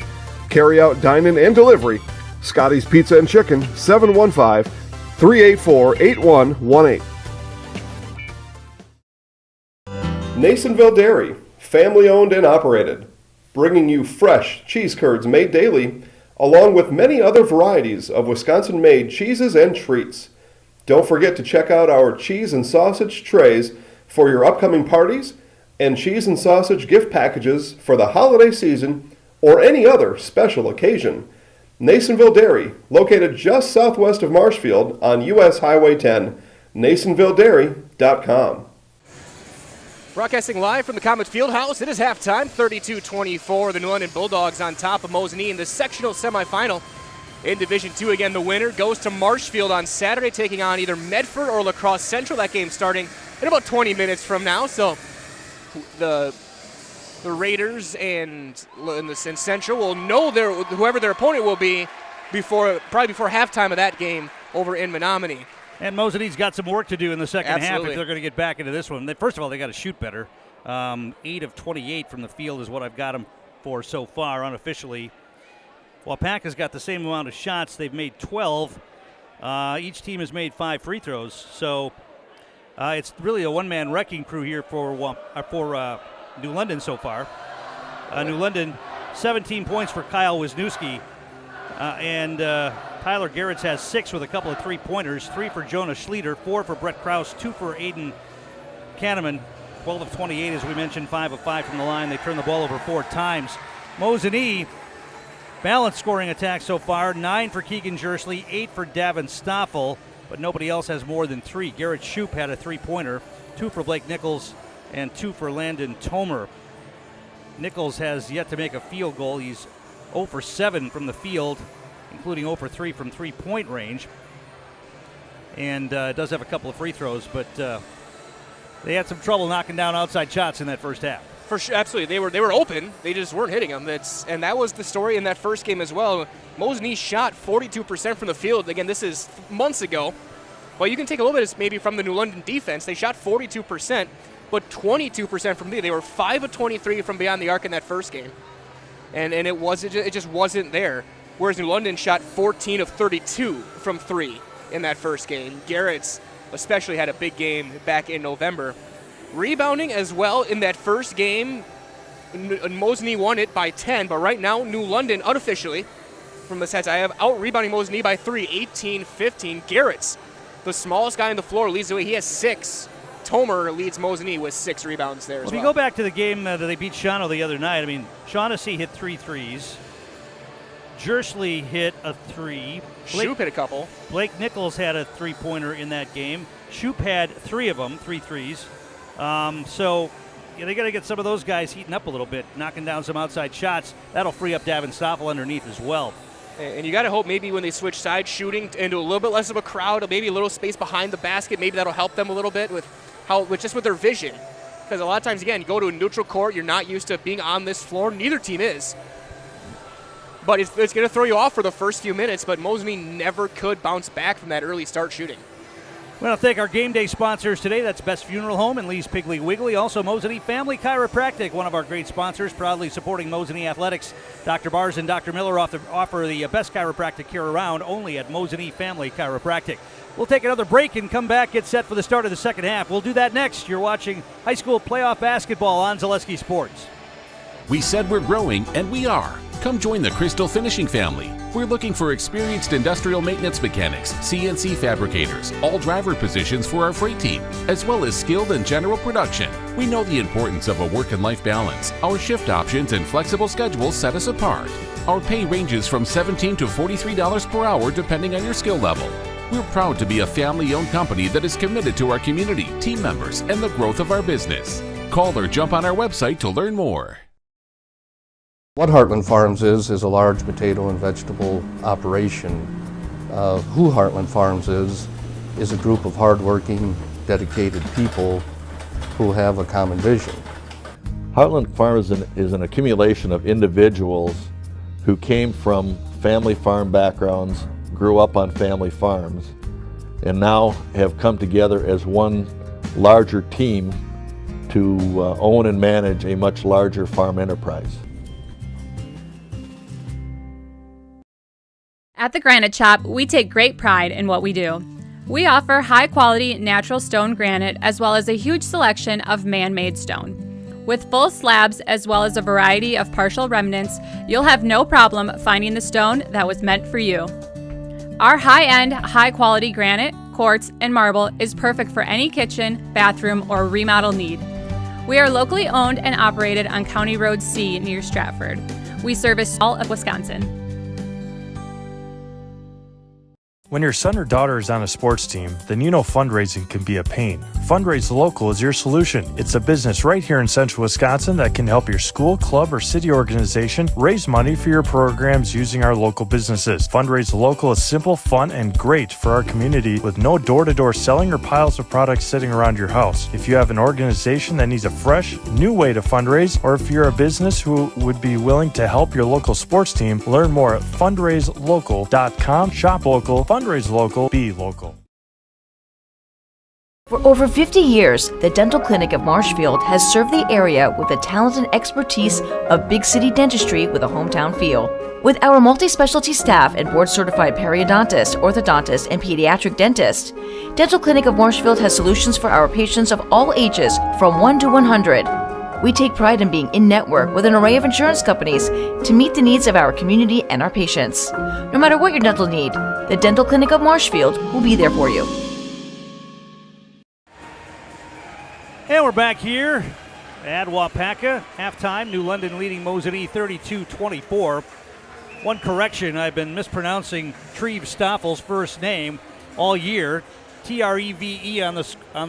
Carry out, dine-in, and delivery. Scotty's Pizza and Chicken, 715-384-8118. Nasonville Dairy, family owned and operated, bringing you fresh cheese curds made daily, along with many other varieties of Wisconsin-made cheeses and treats. Don't forget to check out our cheese and sausage trays for your upcoming parties and cheese and sausage gift packages for the holiday season or any other special occasion. Nasonville Dairy, located just southwest of Marshfield on U.S. Highway 10, NasonvilleDairy.com. Broadcasting live from the Comet Fieldhouse, it is halftime, 32-24. The New London Bulldogs on top of Mosinee in the sectional semifinal. In Division II, again, the winner goes to Marshfield on Saturday, taking on either Medford or La Crosse Central. That game starting in about 20 minutes from now. So the Raiders and Central will know whoever their opponent will be probably before halftime of that game over in Menominee. And Mosinee's got some work to do in the second half Absolutely. if they're going to get back into this one. First of all, they got to shoot better. 8 of 28 from the field is what I've got them for so far unofficially. While Pack has got the same amount of shots, they've made 12. Each team has made 5 free throws. So it's really a one-man wrecking crew here for New London so far. New London, 17 points for Kyle Wisniewski. And Tyler Garretts has 6 with a couple of three-pointers, 3 for Jonah Schlueter, 4 for Brett Krause, 2 for Aiden Kahneman. 12 of 28, as we mentioned, 5 of 5 from the line. They turned the ball over 4 times. Mosinee, balanced scoring attack so far, 9 for Keegan Jersley, 8 for Davin Stoffel, but nobody else has more than 3. Garrett Shoup had a three-pointer, 2 for Blake Nichols, and 2 for Landon Tomer. Nichols has yet to make a field goal. He's 0 for 7 from the field, including 0 for 3 from three-point range. And does have a couple of free throws, but they had some trouble knocking down outside shots in that first half. For sure, absolutely. They were open. They just weren't hitting them. And that was the story in that first game as well. Mosinee shot 42% from the field. Again, this is months ago. Well, you can take a little bit maybe from the New London defense. They shot 42%, but 22% from three. They were 5 of 23 from beyond the arc in that first game. And it just wasn't there. Whereas New London shot 14 of 32 from 3 in that first game. Garrett's especially had a big game back in November. Rebounding as well in that first game, Mosinee won it by 10, but right now New London unofficially from the sets I have out-rebounding Mosinee by 3, 18-15. Garrett's the smallest guy on the floor, leads the way. He has 6. Tomer leads Mosinee with 6 rebounds there as well. If you go back to the game that they beat Shawano the other night, I mean, Shaughnessy hit 3 threes. Jersley hit a 3. Shoop hit a couple. Blake Nichols had a 3-pointer in that game. Shoop had 3 of them, 3 threes. So they got to get some of those guys heating up a little bit, knocking down some outside shots. That'll free up Davin Stoffel underneath as well. And you got to hope maybe when they switch side shooting into a little bit less of a crowd, or maybe a little space behind the basket, maybe that'll help them a little bit with their vision. Because a lot of times, again, you go to a neutral court, you're not used to being on this floor. Neither team is. But it's going to throw you off for the first few minutes, but Mosinee never could bounce back from that early start shooting. We want to thank our game day sponsors today. That's Best Funeral Home and Lee's Piggly Wiggly. Also, Mosinee Family Chiropractic, one of our great sponsors, proudly supporting Mosinee Athletics. Dr. Bars and Dr. Miller offer the best chiropractic care around, only at Mosinee Family Chiropractic. We'll take another break and come back, get set for the start of the second half. We'll do that next. You're watching high school playoff basketball on Zaleski Sports. We said we're growing, and we are. Come join the Crystal Finishing family. We're looking for experienced industrial maintenance mechanics, CNC fabricators, all driver positions for our freight team, as well as skilled and general production. We know the importance of a work and life balance. Our shift options and flexible schedules set us apart. Our pay ranges from $17 to $43 per hour depending on your skill level. We're proud to be a family-owned company that is committed to our community, team members, and the growth of our business. Call or jump on our website to learn more. What Heartland Farms is a large potato and vegetable operation. Who Heartland Farms is a group of hardworking, dedicated people who have a common vision. Heartland Farms is an accumulation of individuals who came from family farm backgrounds, grew up on family farms, and now have come together as one larger team to own and manage a much larger farm enterprise. At the Granite Shop, we take great pride in what we do. We offer high-quality natural stone granite as well as a huge selection of man-made stone. With full slabs as well as a variety of partial remnants, you'll have no problem finding the stone that was meant for you. Our high-end, high-quality granite, quartz, and marble is perfect for any kitchen, bathroom, or remodel need. We are locally owned and operated on County Road C near Stratford. We service all of Wisconsin. When your son or daughter is on a sports team, then you know fundraising can be a pain. Fundraise Local is your solution. It's a business right here in central Wisconsin that can help your school, club, or city organization raise money for your programs using our local businesses. Fundraise Local is simple, fun, and great for our community with no door-to-door selling or piles of products sitting around your house. If you have an organization that needs a fresh, new way to fundraise, or if you're a business who would be willing to help your local sports team, learn more at fundraiselocal.com. Shop local, fundraise local, be local. For over 50 years, the Dental Clinic of Marshfield has served the area with the talent and expertise of big city dentistry with a hometown feel. With our multi-specialty staff and board-certified periodontist, orthodontist, and pediatric dentist, Dental Clinic of Marshfield has solutions for our patients of all ages from 1 to 100. We take pride in being in-network with an array of insurance companies to meet the needs of our community and our patients. No matter what your dental need, the Dental Clinic of Marshfield will be there for you. And we're back here at Wapaka. Halftime, New London leading Mosinee 32-24. One correction, I've been mispronouncing Treve Stoffel's first name all year. Treve on the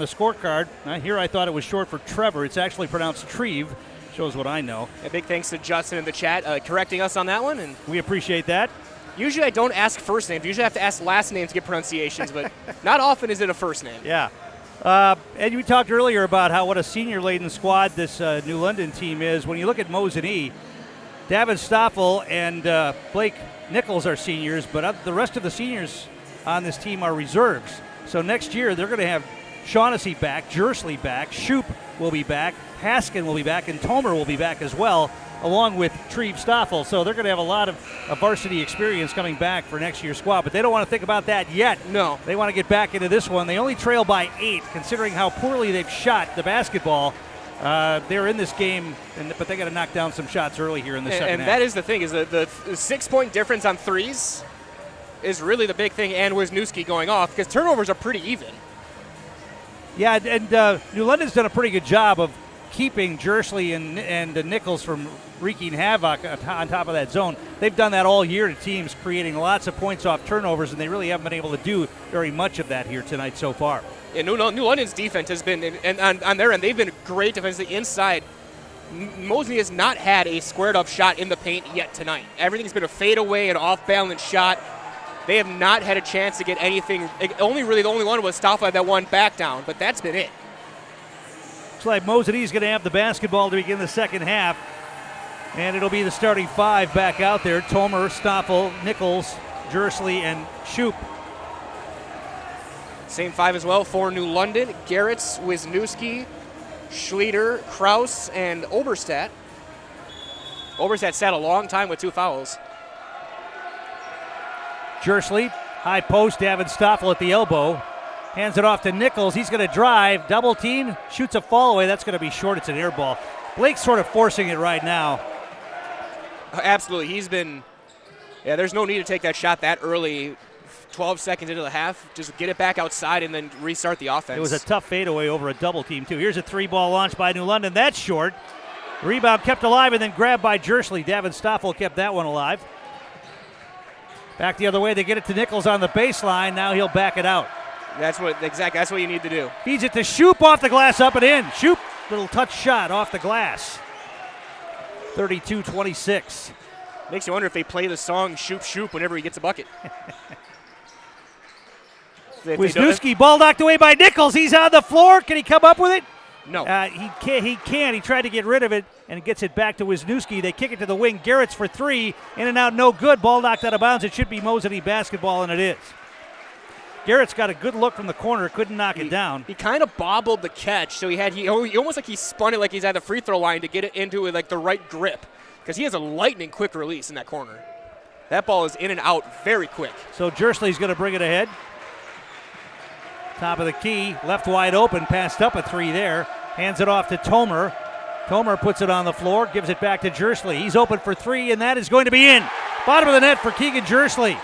scorecard. Here I thought it was short for Trevor. It's actually pronounced Treve. Shows what I know. A big thanks to Justin in the chat correcting us on that one. And we appreciate that. Usually I don't ask first names. Usually I have to ask last names to get pronunciations, but not often is it a first name. Yeah. And you talked earlier about what a senior-laden squad this New London team is. When you look at Mosinee, Davin Stoffel and Blake Nichols are seniors, but the rest of the seniors on this team are reserves. So next year they're going to have Shaughnessy back, Jersley back, Shoop will be back, Haskin will be back, and Tomer will be back as well. along with Treve Stoffel. So they're going to have a lot of varsity experience coming back for next year's squad. But they don't want to think about that yet. No. They want to get back into this one. They only trail by 8, considering how poorly they've shot the basketball. They're in this game, but they got to knock down some shots early here in the second half. And that is the thing, is the 6-point difference on threes is really the big thing, and Wisniewski going off, because turnovers are pretty even. Yeah, and New London's done a pretty good job of keeping Jersley and Nichols from wreaking havoc on top of that zone. They've done that all year to teams, creating lots of points off turnovers, and they really haven't been able to do very much of that here tonight so far. Yeah, New London's defense has been, and on their end, they've been great defensively inside. Mosinee has not had a squared-up shot in the paint yet tonight. Everything's been a fadeaway, an off-balance shot. They have not had a chance to get anything. The only one was Stoffel that one back down, but that's been it. Looks like Mosinee's going to have the basketball to begin the second half, and it'll be the starting 5 back out there. Tomer, Stoffel, Nichols, Jersley, and Shoup. Same 5 as well for New London. Garretts, Wisniewski, Schlueter, Kraus, and Oberstadt. Oberstadt sat a long time with 2 fouls. Jersley, high post, Davin Stoffel at the elbow. Hands it off to Nichols. He's going to drive, double team, shoots a fall away. That's going to be short. It's an air ball. Blake's sort of forcing it right now. Absolutely. He's been, there's no need to take that shot that early. 12 seconds into the half, just get it back outside and then restart the offense. It was a tough fadeaway over a double team, too. Here's a 3-ball launch by New London. That's short. Rebound kept alive and then grabbed by Jersley. Davin Stoffel kept that one alive. Back the other way, they get it to Nichols on the baseline. Now he'll back it out. That's what you need to do. Feeds it to Shoup off the glass, up and in. Shoup, little touch shot off the glass. 32-26. Makes you wonder if they play the song Shoup Shoup whenever he gets a bucket. Wisniewski, ball knocked away by Nichols. He's on the floor. Can he come up with it? No. He can't. He tried to get rid of it and gets it back to Wisniewski. They kick it to the wing. Garretts for 3. In and out, no good. Ball knocked out of bounds. It should be Mosinee basketball, and it is. Garrett's got a good look from the corner. Couldn't knock it down. He kind of bobbled the catch, so he almost like he spun it like he's at the free throw line to get it into like the right grip, because he has a lightning quick release in that corner. That ball is in and out very quick. So Jersley's going to bring it ahead. Top of the key, left wide open, passed up a 3 there. Hands it off to Tomer. Tomer puts it on the floor, gives it back to Jersley. He's open for 3, and that is going to be in. Bottom of the net for Keegan Jersley.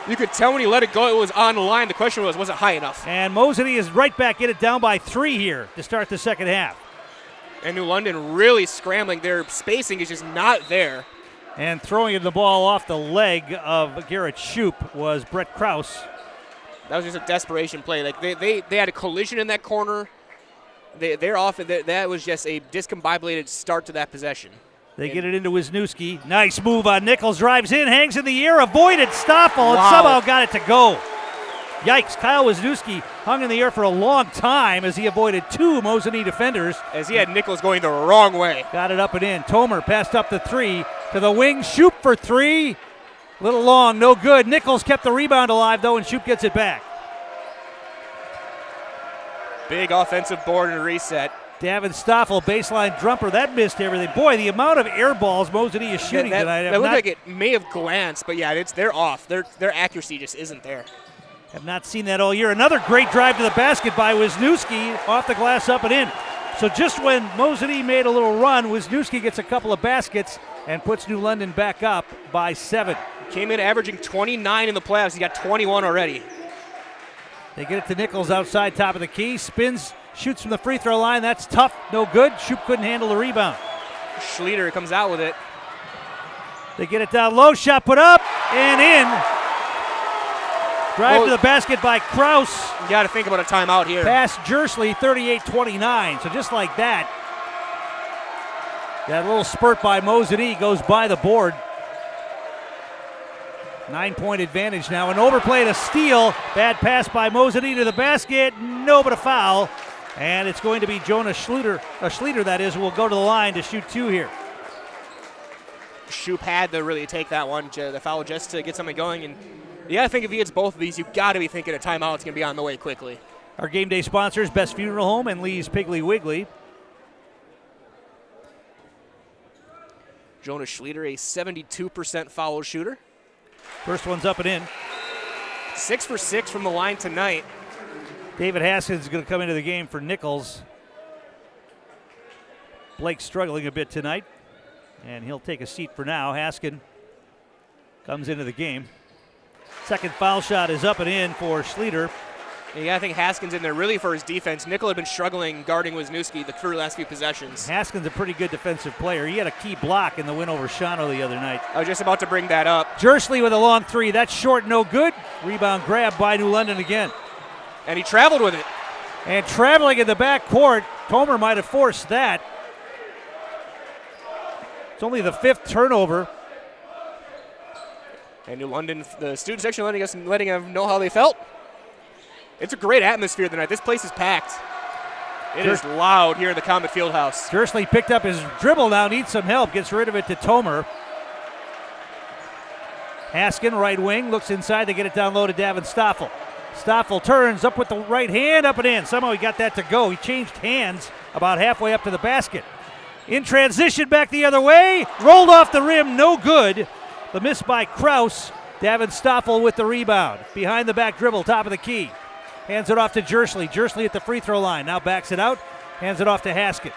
You could tell when he let it go, it was on the line. The question was it high enough? And Mosinee is right back in it, down by 3 here to start the second half. And New London really scrambling. Their spacing is just not there. And throwing the ball off the leg of Garrett Shoup was Brett Kraus. That was just a desperation play. Like they had a collision in that corner. They're off. That was just a discombobulated start to that possession. They get it into Wisniewski. Nice move on Nichols. Drives in, hangs in the air, avoided Stoffel, and somehow got it to go. Yikes. Kyle Wisniewski hung in the air for a long time as he avoided 2 Mosinee defenders. As he had Nichols going the wrong way. Got it up and in. Tomer passed up the 3 to the wing. Shoup for 3. Little long, no good. Nichols kept the rebound alive, though, and Shoup gets it back. Big offensive board and reset. Davin Stoffel, baseline jumper. That missed everything. Boy, the amount of air balls Mosinee is shooting tonight. That looked like it may have glanced, but yeah, they're off. Their accuracy just isn't there. Have not seen that all year. Another great drive to the basket by Wisniewski, off the glass, up and in. So just when Mosinee made a little run, Wisniewski gets a couple of baskets and puts New London back up by 7. Came in averaging 29 in the playoffs. He got 21 already. They get it to Nichols outside, top of the key. Spins, shoots from the free throw line. That's tough, no good. Shoup couldn't handle the rebound. Schlueter comes out with it. They get it down low, shot put up and in. Drive to the basket by Kraus. You got to think about a timeout here. Pass Jersley, 38-29. So just like that, that little spurt by Mosinee goes by the board. 9-point advantage now. An overplay and a steal. Bad pass by Mosinee to the basket. No, but a foul. And it's going to be Jonas Schlueter, that is, who will go to the line to shoot 2 here. Shoup had to really take that one, the foul, just to get something going. And you got to think if he hits both of these, you got to be thinking a timeout's going to be on the way quickly. Our game day sponsors, Best Funeral Home and Lee's Piggly Wiggly. Jonas Schlueter, a 72% foul shooter. First one's up and in. 6 for 6 from the line tonight. David Haskins is going to come into the game for Nichols. Blake struggling a bit tonight, and he'll take a seat for now. Haskin comes into the game. Second foul shot is up and in for Schlueter. Yeah, I think Haskins in there really for his defense. Nickel had been struggling guarding Wisniewski the last few possessions. Haskins a pretty good defensive player. He had a key block in the win over Shawano the other night. I was just about to bring that up. Jersley with a long three. That's short, no good. Rebound grab by New London again. And he traveled with it. And traveling in the back court, Tomer might have forced that. It's only the 5th turnover. And New London, the student section letting them know how they felt. It's a great atmosphere tonight. This place is packed. It is loud here in the Comet Fieldhouse. Jersley picked up his dribble now, needs some help, gets rid of it to Tomer. Haskin, right wing, looks inside to get it down low to Davin Stoffel. Stoffel turns up with the right hand, up and in. Somehow he got that to go. He changed hands about halfway up to the basket. In transition, back the other way, rolled off the rim, no good. The miss by Kraus. Davin Stoffel with the rebound. Behind the back dribble, top of the key. Hands it off to Jersley. Jersley at the free throw line. Now backs it out. Hands it off to Haskin.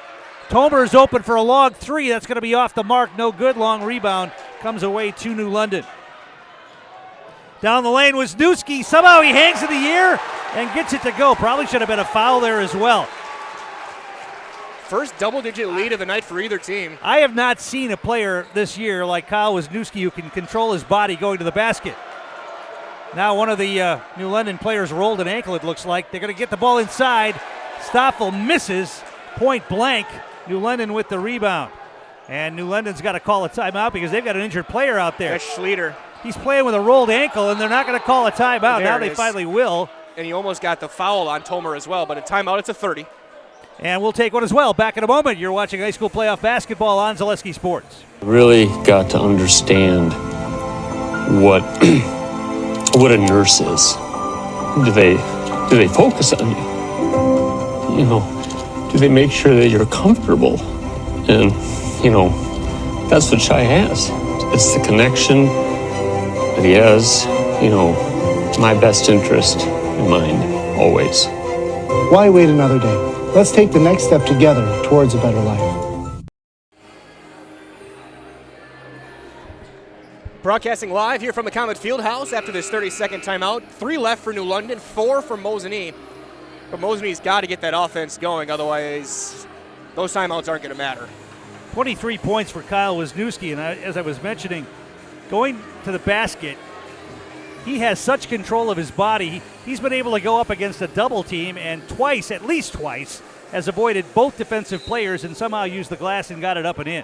Tomer is open for a long three. That's going to be off the mark. No good. Long rebound. Comes away to New London. Down the lane was Wisniewski. Somehow he hangs in the air and gets it to go. Probably should have been a foul there as well. First double-digit lead of the night for either team. I have not seen a player this year like Kyle Wisniewski who can control his body going to the basket. Now one of the New London players rolled an ankle, it looks like. They're going to get the ball inside. Stoffel misses, point blank. New London with the rebound. And New London's got to call a timeout because they've got an injured player out there. That's Schlueter. He's playing with a rolled ankle, and they're not going to call a timeout. Now they finally will. And he almost got the foul on Tomer as well, but a timeout, it's a 30. And we'll take one as well. Back in a moment. You're watching high school playoff basketball on Zaleski Sports. Really got to understand what a nurse is. Do they focus on you? You know, do they make sure that you're comfortable? And, you know, that's what Shai has. It's the connection that he has, you know, my best interest in mind, always. Why wait another day? Let's take the next step together towards a better life. Broadcasting live here from the Comet Fieldhouse after this 30-second timeout. 3 left for New London, 4 for Mosinee. But Mosinee's got to get that offense going, otherwise those timeouts aren't going to matter. 23 points for Kyle Wisniewski, and as I was mentioning, going to the basket, he has such control of his body. He's been able to go up against a double team and twice, at least twice, has avoided both defensive players and somehow used the glass and got it up and in.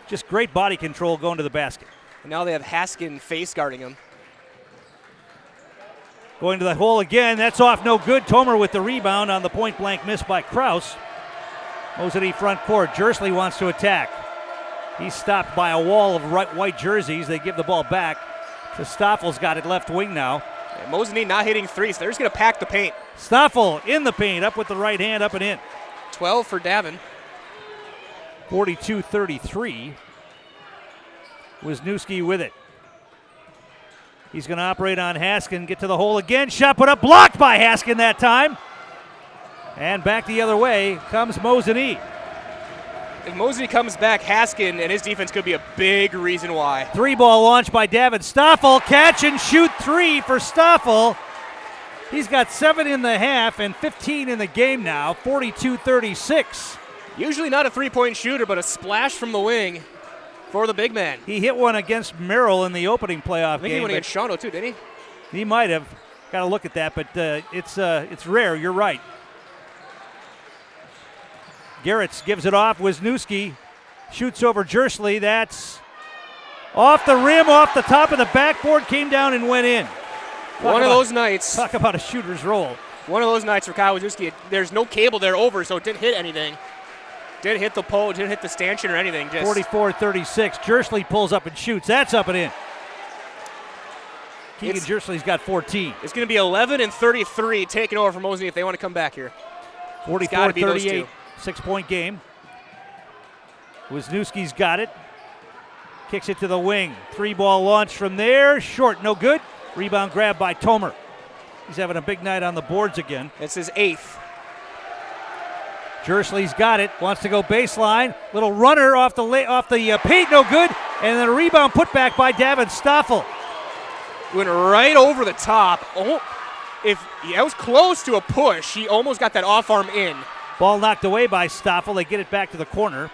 Just great body control going to the basket. And now they have Haskin face guarding him. Going to the hole again. That's off, no good. Tomer with the rebound on the point blank miss by Kraus. Mosinee front court. Jersley wants to attack. He's stopped by a wall of white jerseys. They give the ball back. Stoffel's got it left wing now. Yeah, Mosinee not hitting threes. They're just going to pack the paint. Stoffel in the paint, up with the right hand, up and in. 12 for Davin. 42-33. Wisniewski with it. He's going to operate on Haskin, get to the hole again. Shot put up, blocked by Haskin that time. And back the other way comes Mosinee. If Mosinee comes back, Haskin and his defense could be a big reason why. 3-ball launch by Davin Stoffel. Catch and shoot 3 for Stoffel. He's got 7 in the half and 15 in the game now, 42-36. Usually not a three-point shooter, but a splash from the wing for the big man. He hit one against Merrill in the opening playoff I think game. he went against Shawano too, didn't he? He might have. Got to look at that, but it's rare. You're right. Garretts gives it off. Wisniewski shoots over Jersley. That's off the rim, off the top of the backboard, came down and went in. One of those nights. Talk about a shooter's roll. One of those nights for Kyle Wisniewski. There's no cable there over, so it didn't hit anything. Didn't hit the pole, didn't hit the stanchion or anything. 44-36. Jersley pulls up and shoots. That's up and in. Keegan Jersley's got 14. It's going to be 11 and 33 taking over for Mosinee if they want to come back here. 44-38. 6-point game. Wisniewski's got it. Kicks it to the wing. 3-ball launch from there. Short, no good. Rebound grab by Tomer. He's having a big night on the boards again. It's his 8th. Jersley's got it. Wants to go baseline. Little runner off the paint, no good. And then a rebound put back by Davin Stoffel. Went right over the top. Oh, that was close to a push. He almost got that off arm in. Ball knocked away by Stoffel. They get it back to the corner.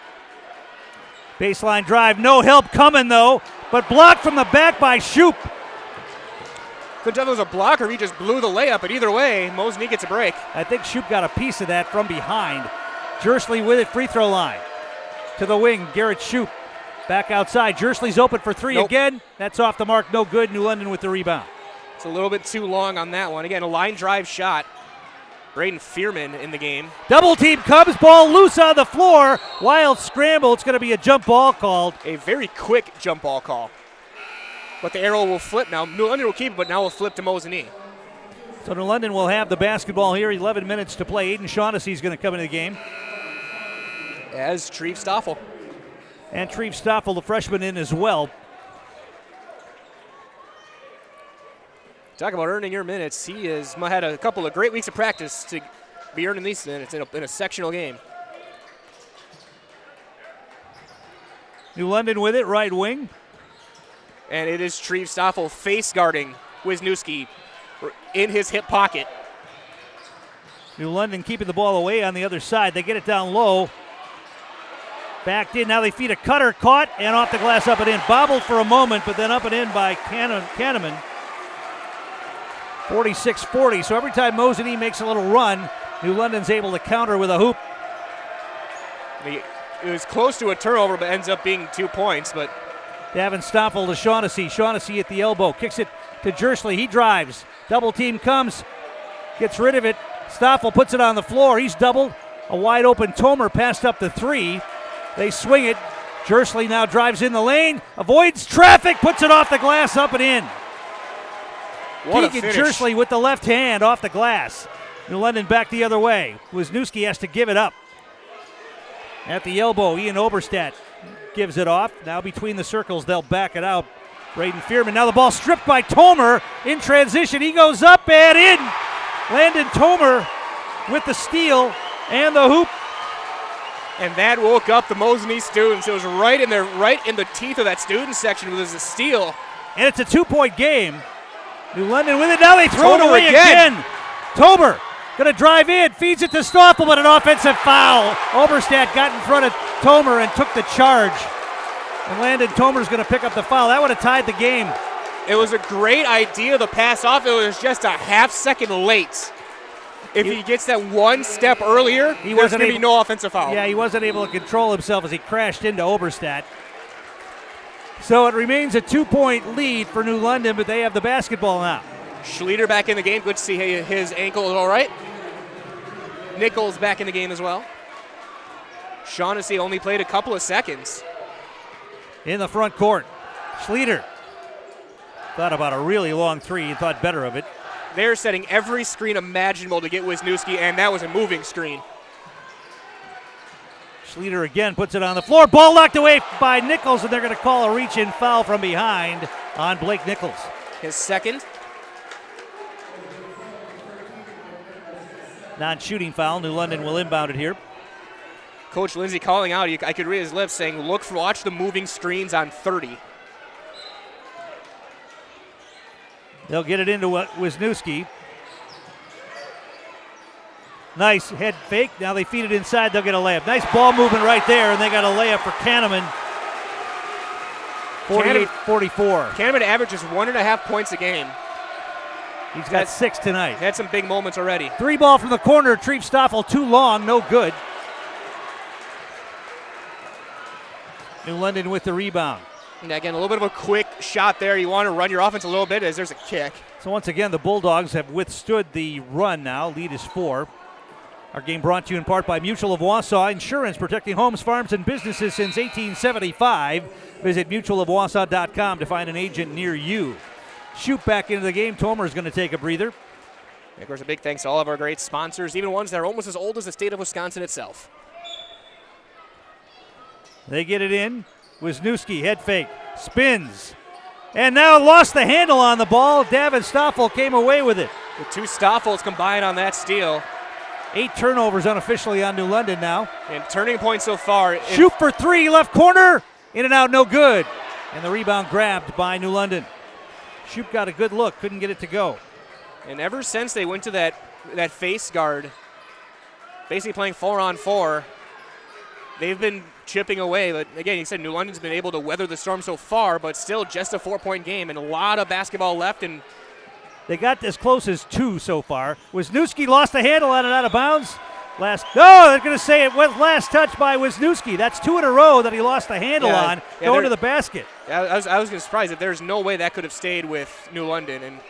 Baseline drive. No help coming, though. But blocked from the back by Shoup. Couldn't tell if it was a block or he just blew the layup, but either way, Mosinee gets a break. I think Shoup got a piece of that from behind. Jersley with it, free throw line. To the wing, Garrett Shoup. Back outside. Jersley's open for 3 again. That's off the mark, no good. New London with the rebound. It's a little bit too long on that one. Again, a line drive shot. Braden Fearman in the game. Double team comes, ball loose on the floor. Wild scramble. It's going to be a jump ball called. A very quick jump ball call. But the arrow will flip now. New London will keep it, but now will flip to Mosinee. So New London will have the basketball here. 11 minutes to play. Aiden Shaughnessy is going to come into the game. As Treve Stoffel. And Treve Stoffel, the freshman, in as well. Talk about earning your minutes. He has had a couple of great weeks of practice to be earning these minutes in a sectional game. New London with it, right wing. And it is Treve Stoffel face guarding Wisniewski in his hip pocket. New London keeping the ball away on the other side. They get it down low. Backed in, now they feed a cutter, caught, and off the glass, up and in. Bobbled for a moment, but then up and in by Kahneman. 46-40, so every time Mosinee makes a little run, New London's able to counter with a hoop. It was close to a turnover, but ends up being 2 points. But Davin Stoffel to Shaughnessy. Shaughnessy at the elbow, kicks it to Jersley. He drives. Double team comes, gets rid of it. Stoffel puts it on the floor. He's doubled. A wide open Tomer passed up the 3. They swing it. Jersley now drives in the lane, avoids traffic, puts it off the glass, up and in. Keegan Jersley with the left hand off the glass. New London back the other way. Wisniewski has to give it up. At the elbow, Ian Oberstadt gives it off. Now between the circles, they'll back it out. Braden Fearman. Now the ball stripped by Tomer in transition. He goes up and in. Landon Tomer with the steal and the hoop. And that woke up the Mosinee students. It was right in the teeth of that student section. It was a steal. And it's a 2-point game. New London with it. Now they throw it away again. Tomer going to drive in, feeds it to Stoffel, but an offensive foul. Oberstadt got in front of Tomer and took the charge. And Landon Tomer's going to pick up the foul. That would have tied the game. It was a great idea, the pass off. It was just a half second late. If he gets that one step earlier, there's going to be no offensive foul. Yeah, he wasn't able to control himself as he crashed into Oberstadt. So it remains a 2-point lead for New London, but they have the basketball now. Schlueter back in the game. Good to see his ankle is all right. Nichols back in the game as well. Shaughnessy only played a couple of seconds. In the front court, Schlueter thought about a really long 3 and thought better of it. They're setting every screen imaginable to get Wisniewski, and that was a moving screen. Schlueter again puts it on the floor. Ball knocked away by Nichols, and they're going to call a reach-in foul from behind on Blake Nichols. His second. Non-shooting foul. New London will inbound it here. Coach Lindsay calling out. I could read his lips saying, watch the moving screens on 30. They'll get it into Wisniewski. Nice head fake. Now they feed it inside. They'll get a layup. Nice ball movement right there, and they got a layup for Kahneman. 48-44. Kahneman averages 1.5 points a game. He's got 6 tonight. Had some big moments already. 3 ball from the corner. Treve Stoffel too long. No good. New London with the rebound. And again, a little bit of a quick shot there. You want to run your offense a little bit as there's a kick. So once again, the Bulldogs have withstood the run now. Lead is 4. Our game brought to you in part by Mutual of Wausau Insurance, protecting homes, farms, and businesses since 1875. Visit mutualofwausau.com to find an agent near you. Shoot back into the game. Tomer is going to take a breather. And of course, a big thanks to all of our great sponsors, even ones that are almost as old as the state of Wisconsin itself. They get it in. Wisniewski, head fake, spins, and now lost the handle on the ball. Davin Stoffel came away with it. The two Stoffels combined on that steal. 8 turnovers unofficially on New London now. And turning point so far. Shoot for 3, left corner, in and out, no good. And the rebound grabbed by New London. Shoop got a good look, couldn't get it to go. And ever since they went to that face guard, basically playing 4-on-4, they've been chipping away. But again, you said New London's been able to weather the storm so far, but still just a 4-point game and a lot of basketball left. And they got as close as 2 so far. Wisniewski lost the handle on it out of bounds. They're going to say it was last touch by Wisniewski. That's 2 in a row that he lost the handle on going to the basket. Yeah, I was going to be surprised if there's no way that could have stayed with New London. And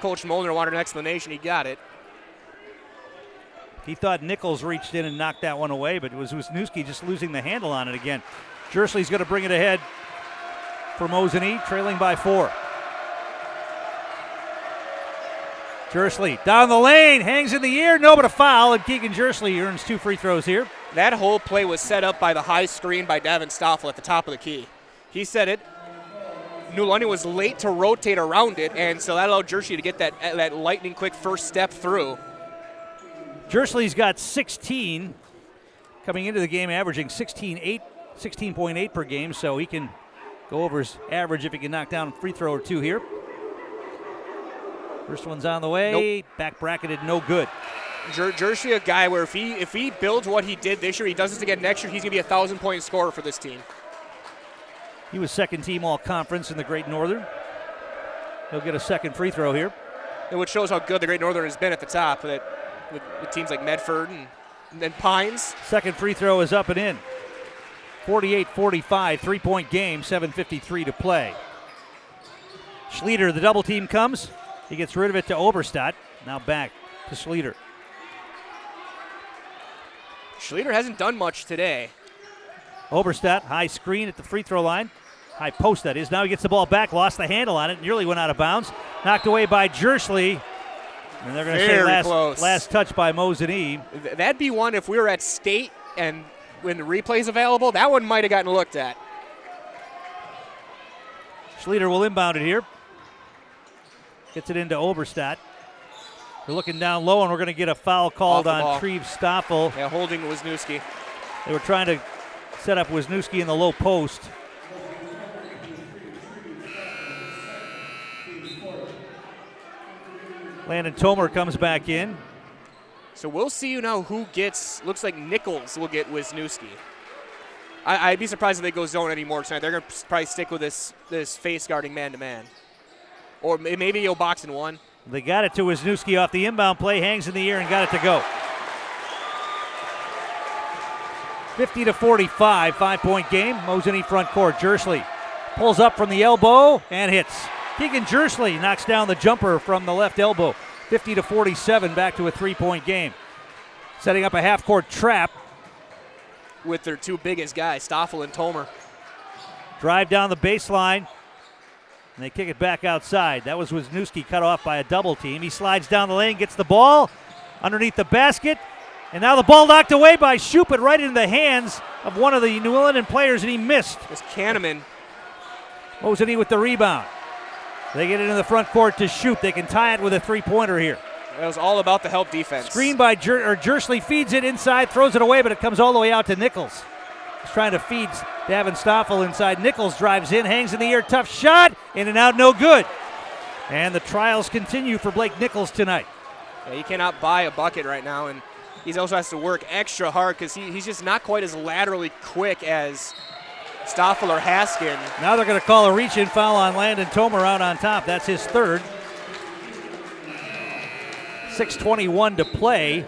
Coach Molnar wanted an explanation. He got it. He thought Nichols reached in and knocked that one away, but it was Wisniewski just losing the handle on it again. Jersley's going to bring it ahead for Mosinee, trailing by 4. Jersley down the lane, hangs in the air, no, but a foul, and Keegan Jersley earns 2 free throws here. That whole play was set up by the high screen by Davin Stoffel at the top of the key. He said it. New London was late to rotate around it, and so that allowed Jersley to get that lightning quick first step through. Jersley's got 16, coming into the game averaging 16.8 per game, so he can go over his average if he can knock down a free throw or 2 here. First one's on the way. Nope. Back bracketed, no good. Jersley, a guy where if he builds what he did this year, he does this again next year, he's going to be a 1,000-point scorer for this team. He was second team all-conference in the Great Northern. He'll get a second free throw here. Which shows how good the Great Northern has been at the top with teams like Medford and Pines. Second free throw is up and in. 48-45, 3-point game, 7:53 to play. Schlueter, the double team comes. He gets rid of it to Oberstadt. Now back to Schlueter. Schlueter hasn't done much today. Oberstadt, high screen at the free throw line. High post, that is. Now he gets the ball back, lost the handle on it, nearly went out of bounds. Knocked away by Jersley. And they're going to say last touch by Mosinee. That'd be one if we were at state and when the replay's available, that one might have gotten looked at. Schlueter will inbound it here. Gets it into Oberstadt. They're looking down low, and we're going to get a foul called on Treve Stoffel. Yeah, holding Wisniewski. They were trying to set up Wisniewski in the low post. Landon Tomer comes back in. So we'll see now who gets, looks like Nichols will get Wisniewski. I'd be surprised if they go zone anymore tonight. They're going to probably stick with this face guarding man-to-man. Or maybe you'll box in one. They got it to Wisniewski off the inbound play, hangs in the air and got it to go. 50-45, 5-point game. Mosinee front court. Jersley pulls up from the elbow and hits. Keegan Jersley knocks down the jumper from the left elbow. 50-47, back to a 3-point game. Setting up a half-court trap. With their two biggest guys, Stoffel and Tomer. Drive down the baseline. And they kick it back outside. That was Wisniewski cut off by a double team. He slides down the lane, gets the ball underneath the basket. And now the ball knocked away by Shupin right into the hands of one of the New London players, and he missed. It's Kahneman. Mosinee with the rebound. They get it in the front court to Shoup. They can tie it with a 3-pointer here. That was all about the help defense. Screen by Jersley, feeds it inside, throws it away, but it comes all the way out to Nichols. He's trying to feed Davin Stoffel inside. Nichols drives in, hangs in the air, tough shot, in and out, no good. And the trials continue for Blake Nichols tonight. Yeah, he cannot buy a bucket right now, and he also has to work extra hard because he's just not quite as laterally quick as Stoffel or Haskin. Now they're going to call a reach-in foul on Landon Tomer out on top. That's his third. 6:21 to play.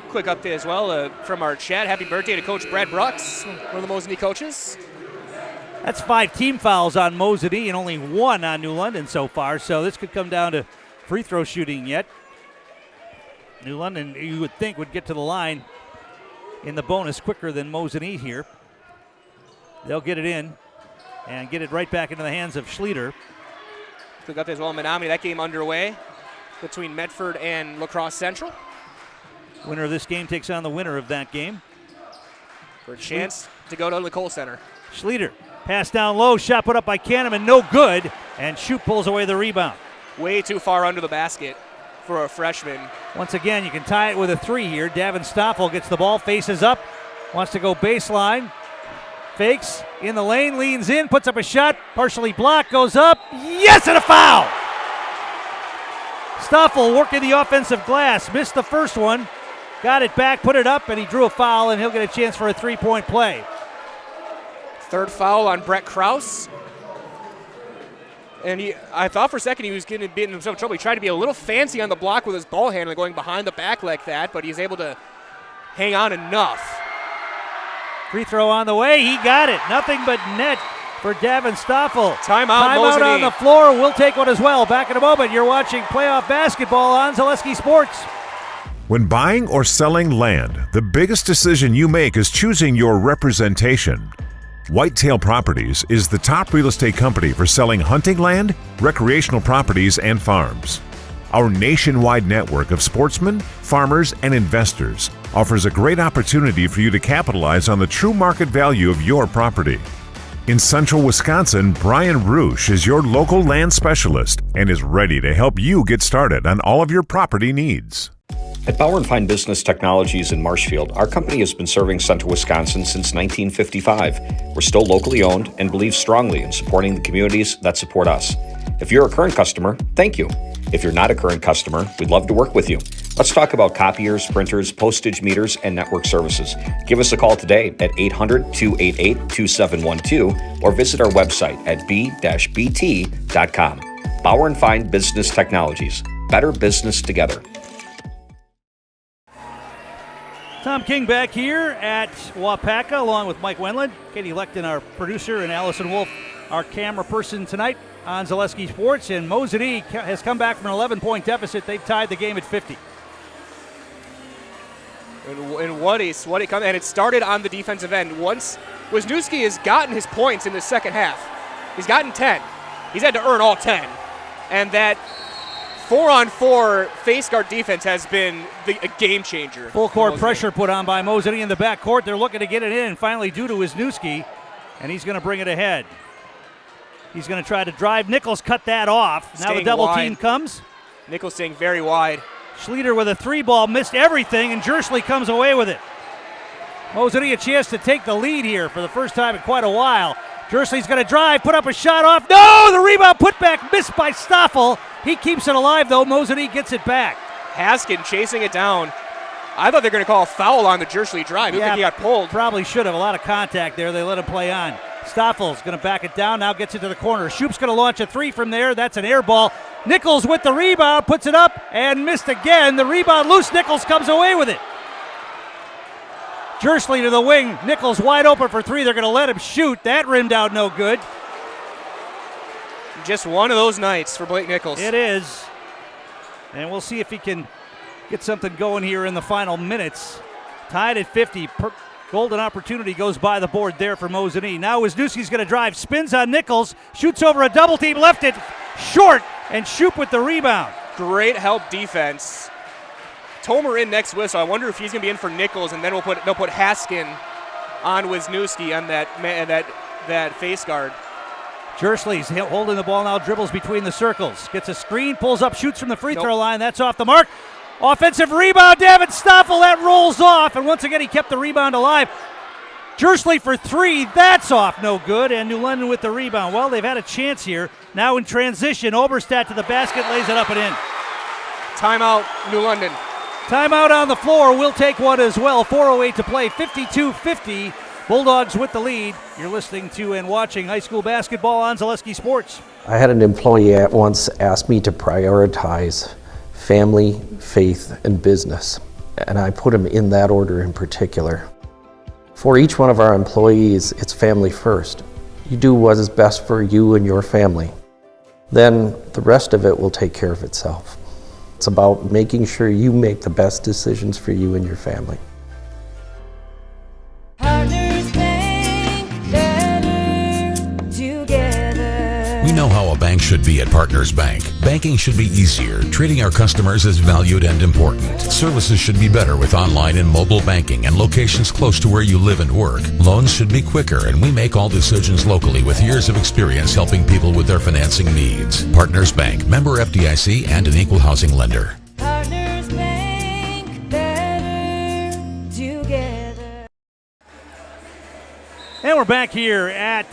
Quick update as well from our chat. Happy birthday to Coach Brad Brooks, one of the Mosinee coaches. That's 5 team fouls on Mosinee and only 1 on New London so far, so this could come down to free throw shooting yet. New London, you would think, would get to the line in the bonus quicker than Mosinee here. They'll get it in and get it right back into the hands of Schlueter. Quick update as well, Menominee. That game underway between Medford and La Crosse Central. Winner of this game takes on the winner of that game. For a chance to go to the Kohl Center. Schlueter, pass down low, shot put up by Kahneman, no good, and Shoup pulls away the rebound. Way too far under the basket for a freshman. Once again, you can tie it with a 3 here. Davin Stoffel gets the ball, faces up, wants to go baseline, fakes, in the lane, leans in, puts up a shot, partially blocked, goes up, yes, and a foul! Stoffel working the offensive glass, missed the first one, got it back, put it up, and he drew a foul, and he'll get a chance for a 3-point play. Third foul on Brett Krause. And I thought for a second he was going to be in himself trouble. He tried to be a little fancy on the block with his ball handling, going behind the back like that, but he's able to hang on enough. Free throw on the way. He got it. Nothing but net for Davin Stoffel. Timeout, Timeout Mosinee. on the floor. We'll take one as well. Back in a moment. You're watching playoff basketball on Zaleski Sports. When buying or selling land, the biggest decision you make is choosing your representation. Whitetail Properties is the top real estate company for selling hunting land, recreational properties, and farms. Our nationwide network of sportsmen, farmers, and investors offers a great opportunity for you to capitalize on the true market value of your property. In central Wisconsin, Brian Roosh is your local land specialist and is ready to help you get started on all of your property needs. At Bauer & Fine Business Technologies in Marshfield, our company has been serving central Wisconsin since 1955. We're still locally owned and believe strongly in supporting the communities that support us. If you're a current customer, thank you. If you're not a current customer, we'd love to work with you. Let's talk about copiers, printers, postage meters, and network services. Give us a call today at 800-288-2712 or visit our website at b-bt.com. Bauer & Fine Business Technologies. Better business together. Tom King back here at Wapaka along with Mike Wendland, Katie Leckton, our producer, and Allison Wolf, our camera person tonight on Zaleski Sports. And Mosinee has come back from an 11-point deficit. They've tied the game at 50. And what a come! And it started on the defensive end. Once Wisniewski has gotten his points in the second half, he's gotten 10. He's had to earn all 10. And that 4-on-4 face guard defense has been a game changer. Full court pressure put on by Mosinee in the backcourt. They're looking to get it in, finally due to Wisniewski, and he's going to bring it ahead. He's going to try to drive. Nichols cut that off. Now the double team comes. Nichols staying very wide. Schlueter with a 3-ball, missed everything, and Jersley comes away with it. Mosinee a chance to take the lead here for the first time in quite a while. Jersley's going to drive, put up a shot off. No, the rebound put back, missed by Stoffel. He keeps it alive, though. Mosinee gets it back. Haskin chasing it down. I thought they were going to call a foul on the Jersley drive. I think he got pulled. Probably should have. A lot of contact there. They let him play on. Stoffel's going to back it down, now gets it to the corner. Shoup's going to launch a 3 from there. That's an air ball. Nichols with the rebound, puts it up, and missed again. The rebound loose. Nichols comes away with it. Jersley to the wing. Nichols wide open for 3. They're going to let him shoot. That rimmed out no good. Just one of those nights for Blake Nichols. It is. And we'll see if he can get something going here in the final minutes. Tied at 50. Golden opportunity goes by the board there for Mosinee. Now Wisniewski's going to drive, spins on Nichols, shoots over a double team, left it short, and Shoup with the rebound. Great help defense. Tomer in next whistle. I wonder if he's going to be in for Nichols, and then they'll put Haskin on Wisniewski on that face guard. Jersley's holding the ball now, dribbles between the circles, gets a screen, pulls up, shoots from the free throw line. That's off the mark. Offensive rebound, Davin Stoffel, that rolls off, and once again he kept the rebound alive. Jersley for 3, that's off, no good, and New London with the rebound. Well, they've had a chance here. Now in transition, Oberstadt to the basket, lays it up and in. Timeout, New London. Timeout on the floor, we'll take one as well. 4:08 to play, 52-50. Bulldogs with the lead. You're listening to and watching high school basketball on Zaleski Sports. I had an employee at once ask me to prioritize family, faith, and business, and I put them in that order in particular. For each one of our employees, it's family first. You do what is best for you and your family. Then the rest of it will take care of itself. It's about making sure you make the best decisions for you and your family. We know how a bank bank should be at Partners Bank. Banking should be easier. Treating our customers as valued and important. Services should be better with online and mobile banking and locations close to where you live and work. Loans should be quicker, and we make all decisions locally with years of experience helping people with their financing needs. Partners Bank, member FDIC, and an equal housing lender. Partners Bank, better together. And we're back here at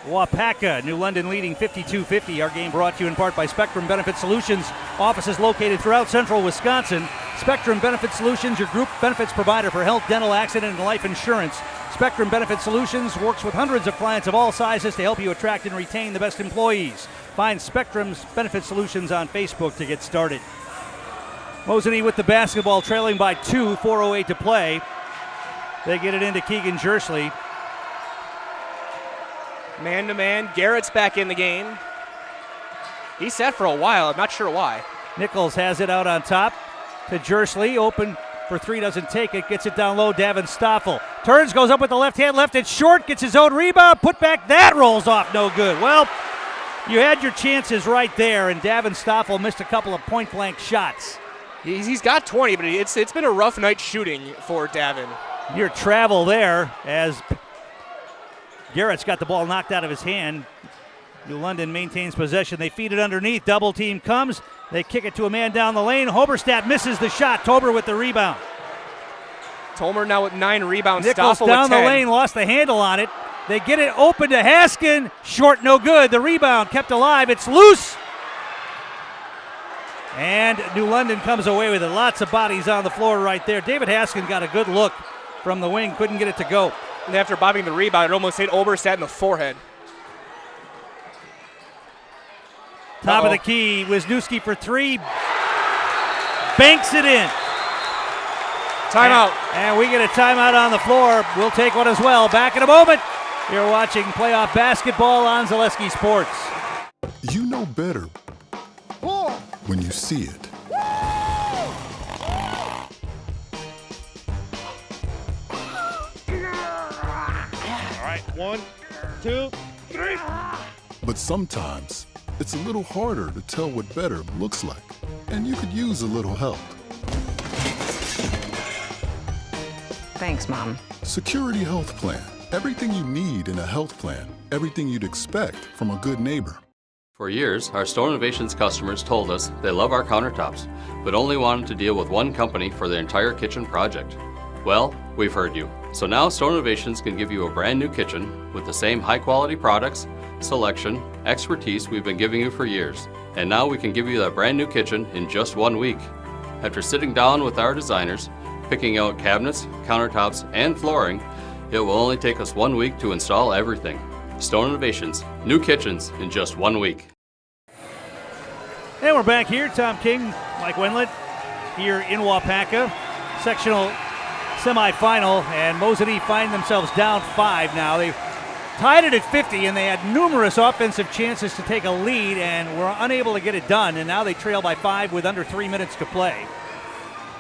WIAA, New London leading 52-50. Our game brought to you in part by Spectrum Benefit Solutions. Offices located throughout central Wisconsin. Spectrum Benefit Solutions, your group benefits provider for health, dental, accident, and life insurance. Spectrum Benefit Solutions works with hundreds of clients of all sizes to help you attract and retain the best employees. Find Spectrum's Benefit Solutions on Facebook to get started. Mosinee with the basketball, trailing by 2, 4:08 to play. They get it into Keegan Jersley. Man-to-man, Garrett's back in the game. He sat for a while, I'm not sure why. Nichols has it out on top to Jersley, open for three, doesn't take it, gets it down low, Davin Stoffel. Turns, goes up with the left hand, left it short, gets his own rebound, put back, that rolls off, no good. Well, you had your chances right there, and Davin Stoffel missed a couple of point-blank shots. He's got 20, but it's been a rough night shooting for Davin. Near travel there as Garrett's got the ball knocked out of his hand. New London maintains possession. They feed it underneath. Double team comes. They kick it to a man down the lane. Hoberstadt misses the shot. Tober with the rebound. Tomer now with 9 rebounds. Nichols Stoffel down with 10. the lane, lost the handle on it. They get it open to Haskin. Short, no good. The rebound kept alive. It's loose. And New London comes away with it. Lots of bodies on the floor right there. David Haskin got a good look from the wing. Couldn't get it to go. And after bobbing the rebound, it almost hit Oberstadt in the forehead. Top of the key, Wisniewski for 3. Banks it in. Timeout. And we get a timeout on the floor. We'll take one as well. Back in a moment. You're watching playoff basketball on Zaleski Sports. You know better when you see it. All right, 1, 2, 3. But sometimes it's a little harder to tell what better looks like, and you could use a little help. Thanks, Mom. Security Health Plan. Everything you need in a health plan. Everything you'd expect from a good neighbor. For years, our Store Innovations customers told us they love our countertops, but only wanted to deal with one company for their entire kitchen project. Well, we've heard you. So now Store Innovations can give you a brand new kitchen with the same high quality products, selection, expertise we've been giving you for years. And now we can give you that brand new kitchen in just 1 week. After sitting down with our designers, picking out cabinets, countertops, and flooring, it will only take us 1 week to install everything. Stone Innovations, new kitchens in just 1 week. And we're back here. Tom King, Mike Wendlandt here in Waupaca. Sectional semifinal, and Mosinee find themselves down 5 now. They've tied it at 50, and they had numerous offensive chances to take a lead and were unable to get it done, and now they trail by 5 with under 3 minutes to play.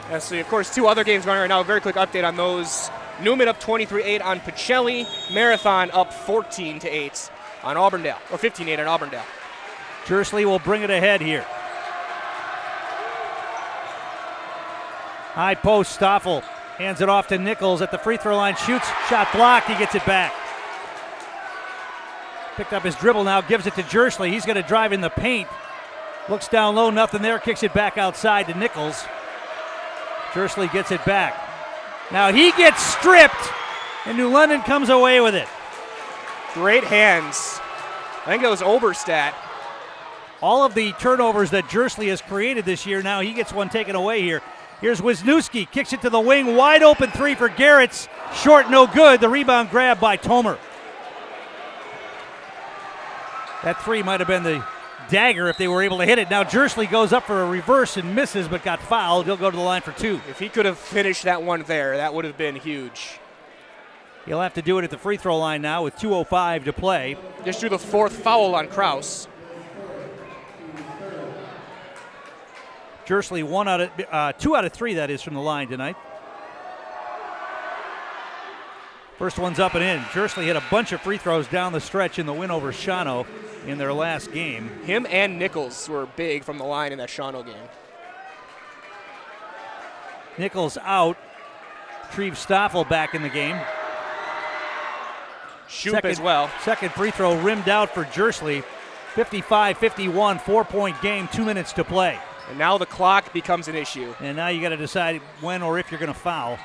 Yeah, so of course, 2 other games going right now. A very quick update on those. Newman up 23-8 on Pacelli. Marathon up 14-8 on Auburndale, or 15-8 on Auburndale. Jersley will bring it ahead here. High post, Stoffel hands it off to Nichols at the free throw line, shoots, shot blocked, he gets it back. Picked up his dribble now, gives it to Jersley. He's going to drive in the paint. Looks down low, nothing there, kicks it back outside to Nichols. Jersley gets it back. Now he gets stripped, and New London comes away with it. Great hands. I think it was Oberstadt. All of the turnovers that Jersley has created this year, now he gets one taken away here. Here's Wisniewski, kicks it to the wing, wide open 3 for Garrett's. Short, no good. The rebound grab by Tomer. That 3 might have been the dagger if they were able to hit it. Now Jersley goes up for a reverse and misses, but got fouled. He'll go to the line for 2. If he could have finished that one there, that would have been huge. He'll have to do it at the free throw line now with 2:05 to play. Just drew the 4th foul on Kraus. Jersley 2 out of 3, that is, from the line tonight. First one's up and in. Jersley hit a bunch of free throws down the stretch in the win over Shawano. in their last game. Him and Nichols were big from the line in that Shawano game. Nichols out. Treve Stoffel back in the game. Shoop as well. Second free throw rimmed out for Jersley. 55-51, 4-point game, 2 minutes to play. And now the clock becomes an issue. And now you got to decide when or if you're going to foul.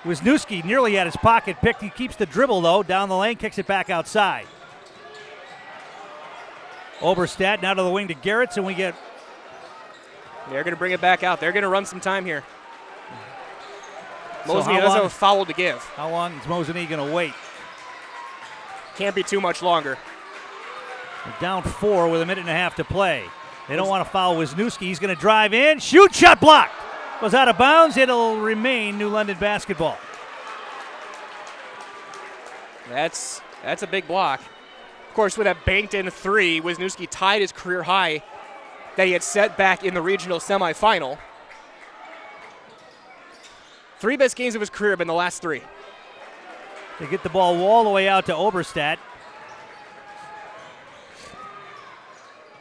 Wisniewski nearly had his pocket picked. He keeps the dribble, though, down the lane, kicks it back outside. Oberstadt now to the wing to Garretts, and we get... They're going to bring it back out. They're going to run some time here. So Mosinee doesn't have a foul to give. How long is Mosinee going to wait? Can't be too much longer. They're down 4 with a minute and a half to play. They don't want to foul Wisniewski. He's going to drive in. Shoot, shot blocked. Goes out of bounds. It'll remain New London basketball. That's a big block. Of course, with that banked-in 3, Wisniewski tied his career high that he had set back in the regional semifinal. 3 best games of his career have been the last 3. They get the ball all the way out to Oberstadt.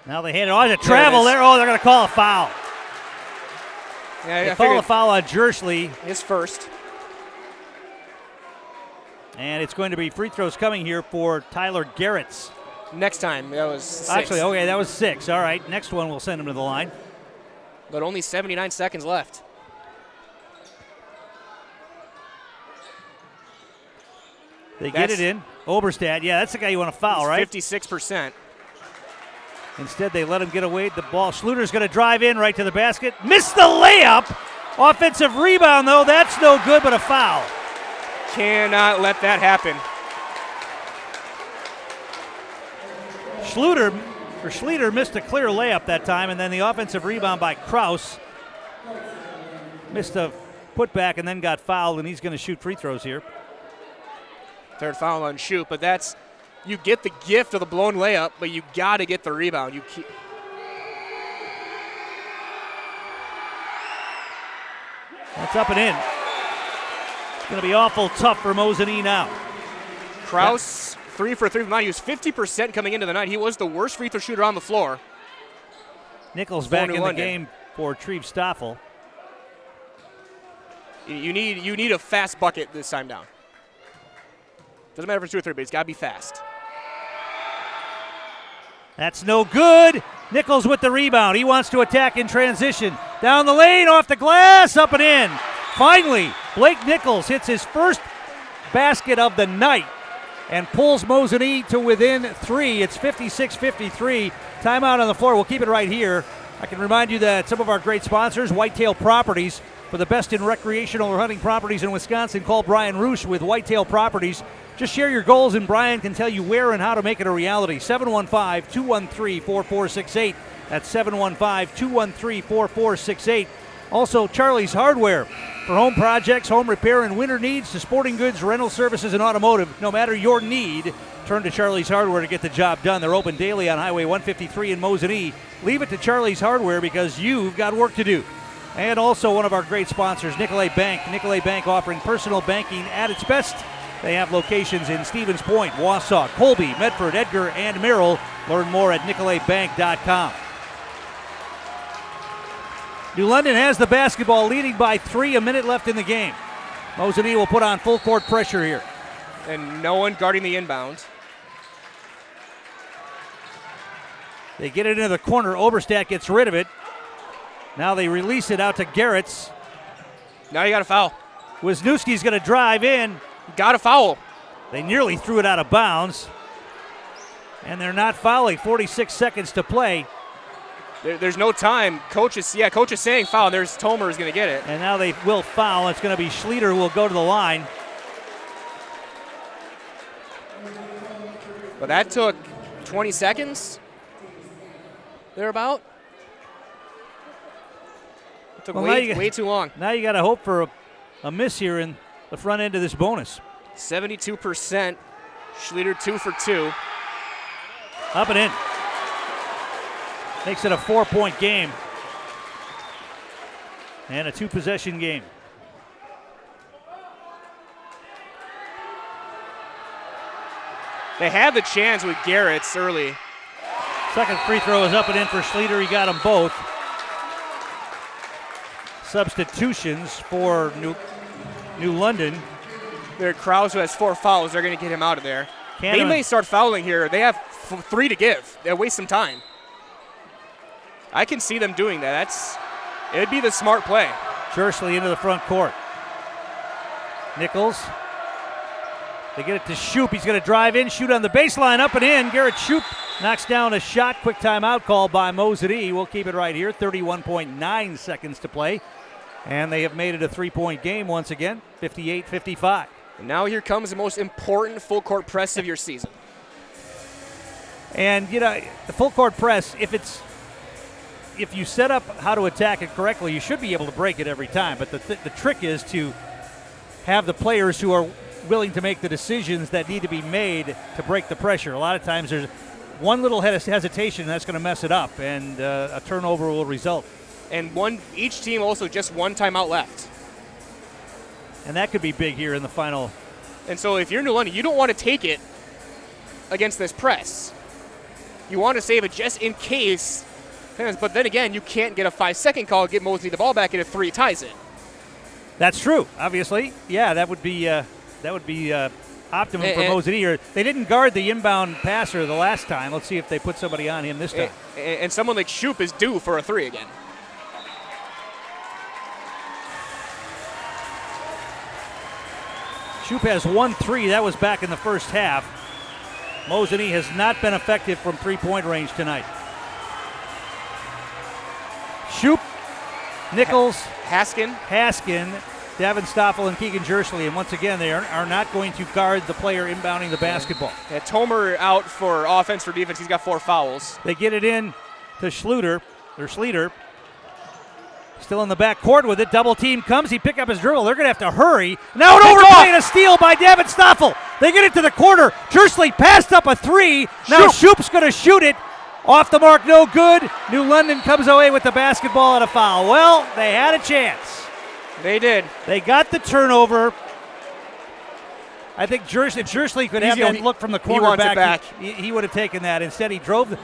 Now they hand it on to travel there. Oh, they're going to call a foul. Yeah, they call a foul on Jersley. His first. And it's going to be free throws coming here for Tyler Garretts. Next time, that was 6. Actually, okay, that was 6. All right, next one we'll send him to the line. But only 79 seconds left. They get it in. Oberstadt, yeah, that's the guy you want to foul, right? 56%. Instead, they let him get away with the ball. Schluter's going to drive in right to the basket. Missed the layup. Offensive rebound, though. That's no good, but a foul. Cannot let that happen. Schluter missed a clear layup that time, and then the offensive rebound by Kraus. Missed a putback and then got fouled, and he's going to shoot free throws here. Third foul on Shoot, but that's, you get the gift of the blown layup, but you got to get the rebound. That's up and in. It's going to be awful tough for Mosinee now. Kraus, 3 for 3 from the line. He was 50% coming into the night. He was the worst free throw shooter on the floor. Nichols back in the game for Treve Stoffel. You need a fast bucket this time down. Doesn't matter if it's 2 or 3, but it's got to be fast. That's no good. Nichols with the rebound. He wants to attack in transition. Down the lane, off the glass, up and in. Finally, Blake Nichols hits his first basket of the night and pulls Mosinee to within 3. It's 56-53. Timeout on the floor. We'll keep it right here. I can remind you that some of our great sponsors, Whitetail Properties, for the best in recreational or hunting properties in Wisconsin, call Brian Roosh with Whitetail Properties. Just share your goals and Brian can tell you where and how to make it a reality. 715-213-4468. That's 715-213-4468. Also, Charlie's Hardware for home projects, home repair, and winter needs to sporting goods, rental services, and automotive. No matter your need, turn to Charlie's Hardware to get the job done. They're open daily on Highway 153 in Mosinee. Leave it to Charlie's Hardware because you've got work to do. And also one of our great sponsors, Nicolay Bank. Nicolay Bank offering personal banking at its best. They have locations in Stevens Point, Wausau, Colby, Medford, Edgar, and Merrill. Learn more at nicolaybank.com. New London has the basketball, leading by 3, a minute left in the game. Mosinee will put on full court pressure here. And no one guarding the inbound. They get it into the corner. Oberstadt gets rid of it. Now they release it out to Garretts. Now you got a foul. Wisniewski's going to drive in. Got a foul. They nearly threw it out of bounds. And they're not fouling. 46 seconds to play. There's no time. Coach is saying foul. There's Tomer is going to get it. And now they will foul. It's going to be Schluter who will go to the line. But that took 20 seconds. Thereabout. It took way too long. Now you got to hope for a miss here in the front end of this bonus. 72%. Schluter 2 for 2. Up and in. Makes it a 4-point game. And a 2-possession game. They had the chance with Garretts early. Second free throw is up and in for Schluter. He got them both. Substitutions for New London. There, Krause, who has 4 fouls, they're going to get him out of there. They may start fouling here. They have 3 to give. They'll waste some time. I can see them doing that. It'd be the smart play. Jersley into the front court. Nichols. They get it to Shoup. He's going to drive in, shoot on the baseline, up and in. Garrett Shoup knocks down a shot. Quick timeout called by Mosinee. We'll keep it right here. 31.9 seconds to play. And they have made it a 3-point game once again, 58-55. And now here comes the most important full court press of your season. And, the full court press, if you set up how to attack it correctly, you should be able to break it every time. But the trick is to have the players who are willing to make the decisions that need to be made to break the pressure. A lot of times there's one little hesitation that's going to mess it up, and a turnover will result. And each team also just 1 timeout left. And that could be big here in the final. And so if you're New London, you don't want to take it against this press. You want to save it just in case. But then again, you can't get a 5-second call, get Mosinee the ball back, and a 3 ties it. That's true, obviously. Yeah, that would be optimum for Mosinee. They didn't guard the inbound passer the last time. Let's see if they put somebody on him this time. And someone like Shoup is due for a 3 again. Shoup has 1 3. That was back in the first half. Mosinee has not been effective from 3-point range tonight. Shoup, Nichols, Haskin, Devin Stoffel, and Keegan Jersley. And once again, they are not going to guard the player inbounding the basketball. Yeah, Tomer out for offense for defense. He's got 4 fouls. They get it in to Schluter. Still in the back court with it. Double team comes. He picked up his dribble. They're going to have to hurry. Now an overplay and a steal by Devin Stoffel. They get it to the corner. Jersley passed up a 3. Now Shoup's going to shoot it. Off the mark, no good. New London comes away with the basketball and a foul. Well, they had a chance. They did. They got the turnover. I think Jersley could have that look from the corner back. He would have taken that. Instead, he drove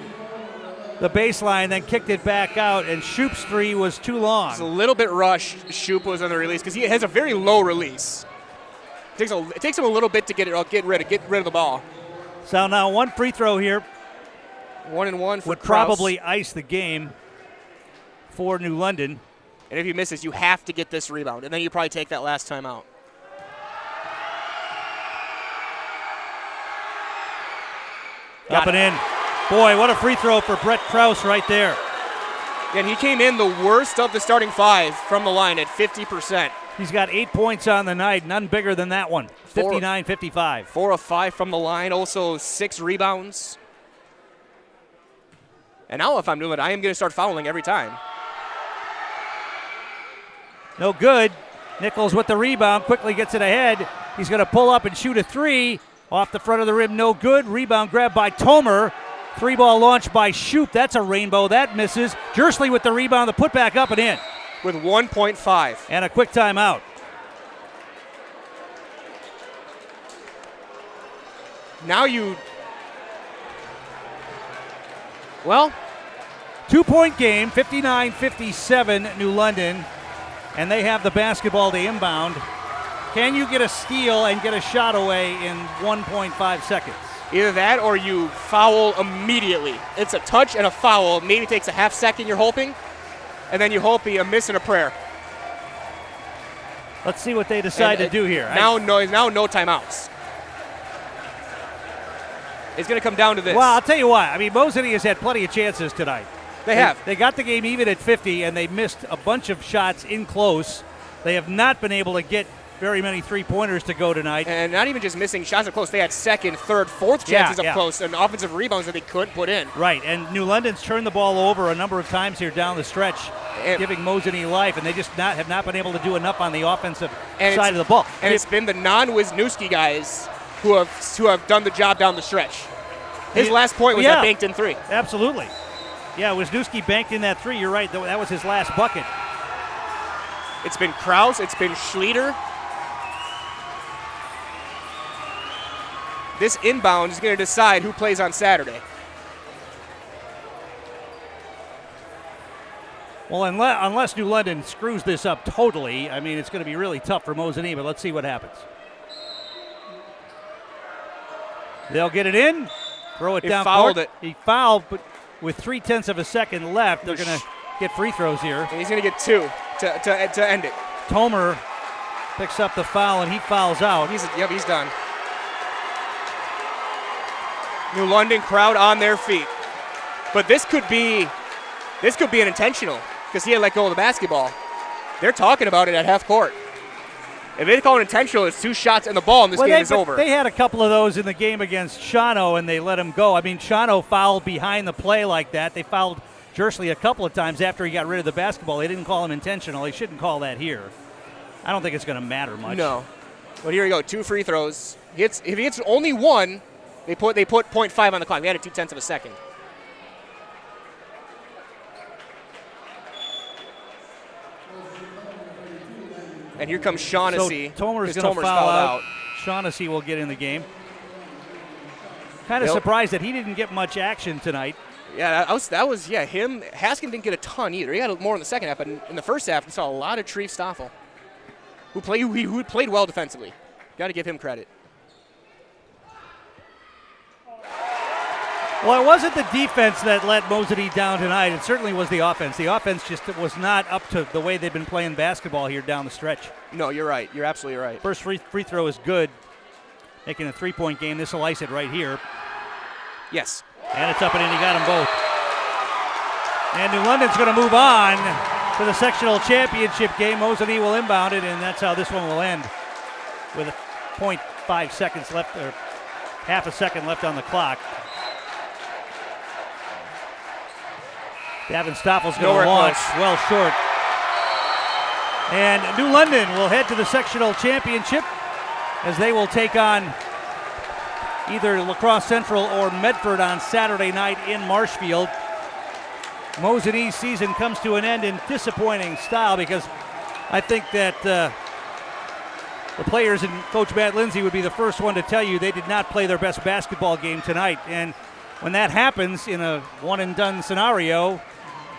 the baseline, then kicked it back out, and Shoup's 3 was too long. It's a little bit rushed. Shoup was on the release because he has a very low release. It takes him a little bit to get rid of the ball. So now 1 free throw here. 1 and 1 for would Krause. Probably ice the game for New London. And if he misses, you have to get this rebound, and then you probably take that last time out. Up and in. Boy, what a free throw for Brett Krause right there. And he came in the worst of the starting 5 from the line at 50%. He's got 8 points on the night, none bigger than that one. 59-55. 4 of 5 from the line, also 6 rebounds. And now if I'm New London, I am going to start fouling every time. No good. Nichols with the rebound, quickly gets it ahead. He's going to pull up and shoot a 3. Off the front of the rim, no good. Rebound grab by Tomer. 3-ball launch by Shoup. That's a rainbow. That misses. Jersley with the rebound, the putback up and in. With 1.5. And a quick timeout. Now Well, 2-point game, 59-57 New London, and they have the basketball to inbound. Can you get a steal and get a shot away in 1.5 seconds? Either that or you foul immediately. It's a touch and a foul. Maybe takes a half second, you're hoping, and then you hope a miss and a prayer. Let's see what they decide to do here. Now no timeouts. It's going to come down to this. Well, I'll tell you what. I mean, Mosinee has had plenty of chances tonight. They have. They got the game even at 50, and they missed a bunch of shots in close. They have not been able to get very many three-pointers to go tonight. And not even just missing shots up close. They had second, third, fourth chances up close and offensive rebounds that they couldn't put in. Right, and New London's turned the ball over a number of times here down the stretch, giving Mosinee life, and they just have not been able to do enough on the offensive side of the ball. And it's been the non-Wisniewski guys who have done the job down the stretch. His last point was that banked in 3. Absolutely. Yeah, Wisniewski banked in that 3. You're right. That was his last bucket. It's been Krause. It's been Schluter. This inbound is going to decide who plays on Saturday. Well, unless New London screws this up totally, I mean, it's going to be really tough for Mosinee, but let's see what happens. They'll get it in, throw it down court. He fouled, but with 0.3 of a second left, they're going to get free throws here. And he's going to get 2 to end it. Tomer picks up the foul, and he fouls out. He's done. New London crowd on their feet. But this could be an intentional because he had let go of the basketball. They're talking about it at half court. If they call it intentional, it's 2 shots and the ball, and this game is over. They had a couple of those in the game against Shawano, and they let him go. I mean, Shawano fouled behind the play like that. They fouled Jersley a couple of times after he got rid of the basketball. They didn't call him intentional. They shouldn't call that here. I don't think it's going to matter much. No. But here we go, 2 free throws. If he hits only 1, they put 0.5 on the clock. They added 0.2 of a second. And here comes Shaughnessy. So Tomer's going to foul out. Shaughnessy will get in the game. Kind of surprised that he didn't get much action tonight. Yeah, that was him. Haskin didn't get a ton either. He got more in the second half, but in the first half, we saw a lot of Treef Stoffel, who played well defensively. Got to give him credit. Well, it wasn't the defense that let Mosinee down tonight. It certainly was the offense. The offense just was not up to the way they've been playing basketball here down the stretch. No, you're right. You're absolutely right. First free throw is good. Making a 3-point game. This will ice it right here. Yes. And it's up and in. He got them both. And New London's going to move on to the sectional championship game. Mosinee will inbound it, and that's how this one will end. With 0.5 seconds left, or half a second left on the clock. Davin Stoffel's going to launch well short. And New London will head to the sectional championship as they will take on either La Crosse Central or Medford on Saturday night in Marshfield. Mosinee's season comes to an end in disappointing style because I think that the players and Coach Matt Lindsay would be the first one to tell you they did not play their best basketball game tonight. And when that happens in a one-and-done scenario,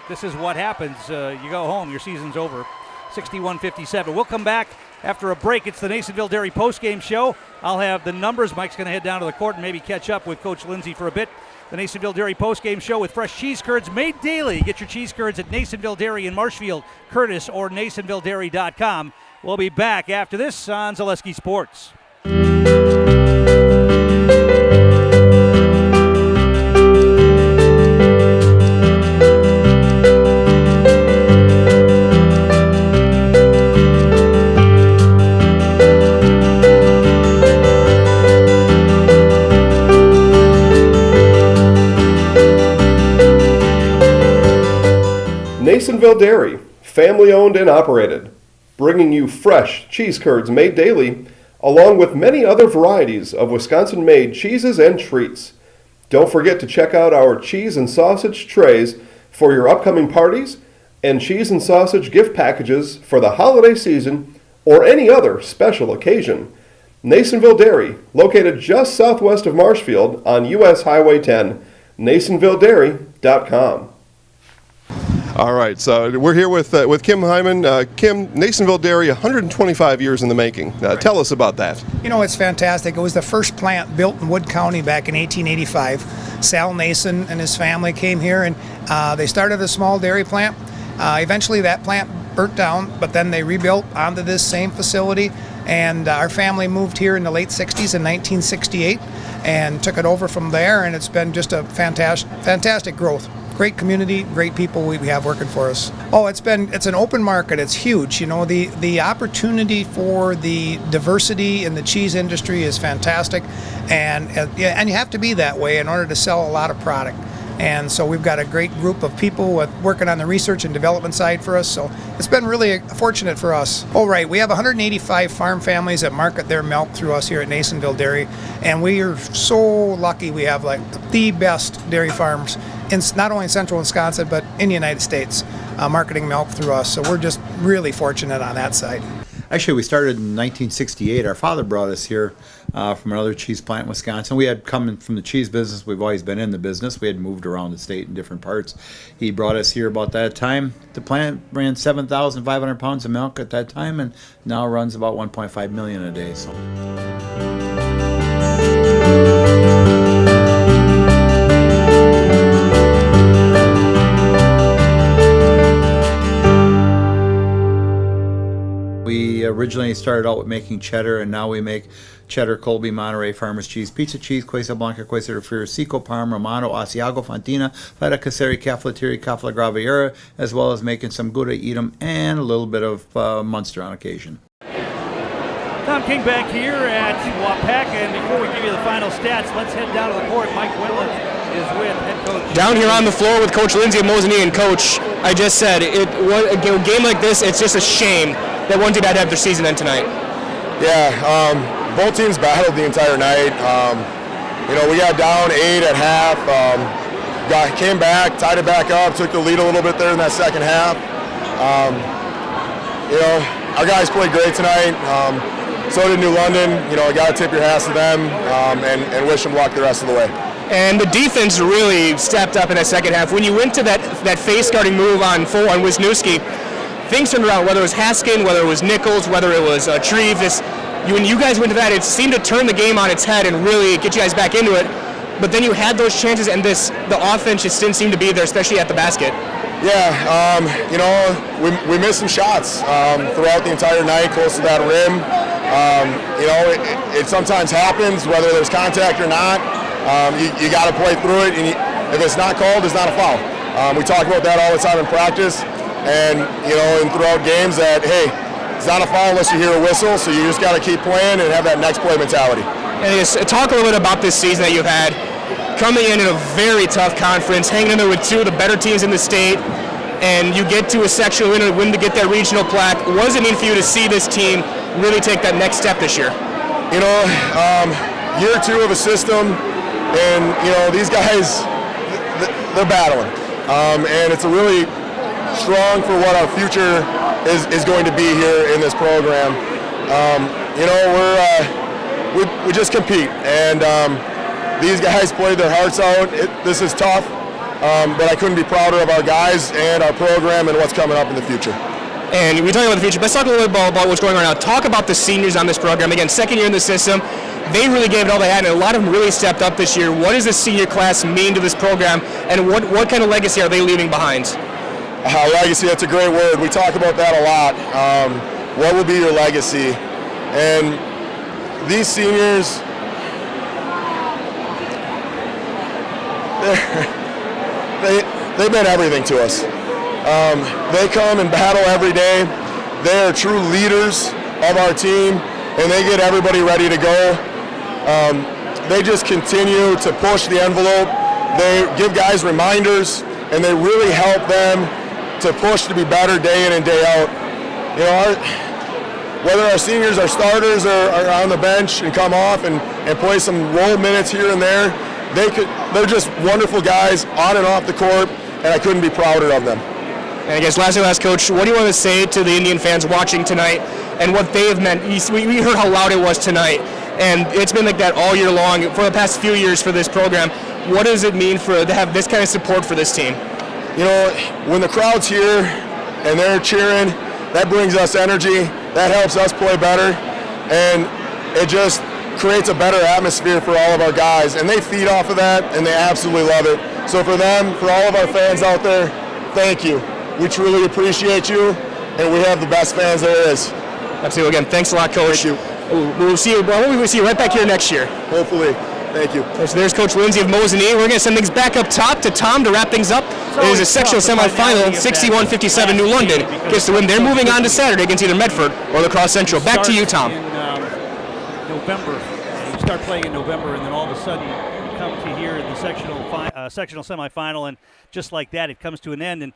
this is what happens. You go home, your season's over. 61-57. We'll come back after a break. It's the Nasonville Dairy postgame show. I'll have the numbers. Mike's going to head down to the court and maybe catch up with Coach Lindsay for a bit. The Nasonville Dairy postgame show with fresh cheese curds made daily. Get your cheese curds at Nasonville Dairy in Marshfield, Curtis, or NasonvilleDairy.com. We'll be back after this on Zaleski Sports. Nasonville Dairy, family owned and operated, bringing you fresh cheese curds made daily, along with many other varieties of Wisconsin-made cheeses and treats. Don't forget to check out our cheese and sausage trays for your upcoming parties and cheese and sausage gift packages for the holiday season or any other special occasion. Nasonville Dairy, located just southwest of Marshfield on U.S. Highway 10, NasonvilleDairy.com. All right, so we're here with Kim Hyman. Kim, Nasonville Dairy, 125 years in the making. Tell us about that. You know, it's fantastic. It was the first plant built in Wood County back in 1885. Sal Nason and his family came here, and they started a small dairy plant. Eventually that plant burnt down, but then they rebuilt onto this same facility, and our family moved here in the late 60s in 1968 and took it over from there, and it's been just a fantastic growth. Great community, great people we have working for us. Oh, it's an open market. It's huge. You know, the opportunity for the diversity in the cheese industry is fantastic, and you have to be that way in order to sell a lot of product. And so we've got a great group of people working on the research and development side for us. So it's been really fortunate for us. Oh, right. We have 185 farm families that market their milk through us here at Nasonville Dairy. And we are so lucky we have like the best dairy farms in not only in central Wisconsin, but in the United States, marketing milk through us. So we're just really fortunate on that side. Actually, we started in 1968. Our father brought us here from another cheese plant in Wisconsin. We had come from the cheese business. We've always been in the business. We had moved around the state in different parts. He brought us here about that time. The plant ran 7,500 pounds of milk at that time, and now runs about 1.5 million a day. So. We originally started out with making cheddar, and now we make cheddar, Colby, Monterey, Farmers Cheese, Pizza Cheese, Quesa Blanca, Quesa de Friar, Seco, Parma, Romano, Asiago, Fontina, Feta Caseri, Cafflettieri, Cafla Graviera, as well as making some Gouda Edam and a little bit of Munster on occasion. Tom King back here at Wapaka, and before we give you the final stats, let's head down to the court. Mike Whitland is with head coach. Down here on the floor with Coach Lindsay of Mosinee, and Coach, I just said, a game like this, it's just a shame that one team had to have their season end tonight. Yeah, both teams battled the entire night. We got down 8 at half, came back, tied it back up, took the lead a little bit there in that second half. Our guys played great tonight. So did New London. I got to tip your hats to them and wish them luck the rest of the way. And the defense really stepped up in that second half. When you went to that face guarding move on Wisniewski, things turned around, whether it was Haskin, whether it was Nichols, whether it was Treve. When you guys went to that, it seemed to turn the game on its head and really get you guys back into it. But then you had those chances, and the offense just didn't seem to be there, especially at the basket. Yeah, we missed some shots throughout the entire night, close to that rim. It sometimes happens, whether there's contact or not. You got to play through it, and if it's not called, it's not a foul. We talk about that all the time in practice. And, and throughout games that, hey, it's not a foul unless you hear a whistle, so you just got to keep playing and have that next play mentality. And just talk a little bit about this season that you've had, coming in a very tough conference, hanging in there with two of the better teams in the state, and you get to a sectional win to get that regional plaque. What does it mean for you to see this team really take that next step this year? Year 2 of a system, and, these guys, they're battling. And it's a really strong for what our future is going to be here in this program. We just compete, and these guys played their hearts out. This is tough, but I couldn't be prouder of our guys and our program and what's coming up in the future. And we talk about the future, but let's talk a little bit about what's going on now. Talk about the seniors on this program. Again, second year in the system. They really gave it all they had, and a lot of them really stepped up this year. What does the senior class mean to this program, and what kind of legacy are they leaving behind? Legacy, that's a great word. We talk about that a lot. What will be your legacy? And these seniors, they meant everything to us. They come and battle every day. They are true leaders of our team, and they get everybody ready to go. They just continue to push the envelope. They give guys reminders, and they really help them to push to be better day in and day out. Whether our seniors are starters or are on the bench and come off and play some role minutes here and there, they're just wonderful guys on and off the court, and I couldn't be prouder of them. And I guess last Coach, what do you want to say to the Indian fans watching tonight and what they have meant? We heard how loud it was tonight, and it's been like that all year long for the past few years for this program. What does it mean to have this kind of support for this team? When the crowd's here and they're cheering, that brings us energy, that helps us play better, and it just creates a better atmosphere for all of our guys, and they feed off of that, and they absolutely love it. So for them, for all of our fans out there, thank you. We truly appreciate you, and we have the best fans there is. Absolutely. Again, thanks a lot, Coach. Thank you. We'll see you right back here next year. Hopefully. Thank you. There's Coach Lindsay of Mosinee. We're going to send things back up top to Tom to wrap things up. It is a sectional semifinal. 61-57 New London gets the win. They're moving on to Saturday against either Medford or La Crosse Central. Back to you, Tom. In November, you start playing in November, and then all of a sudden you come to here in the sectional semifinal, and just like that, it comes to an end. And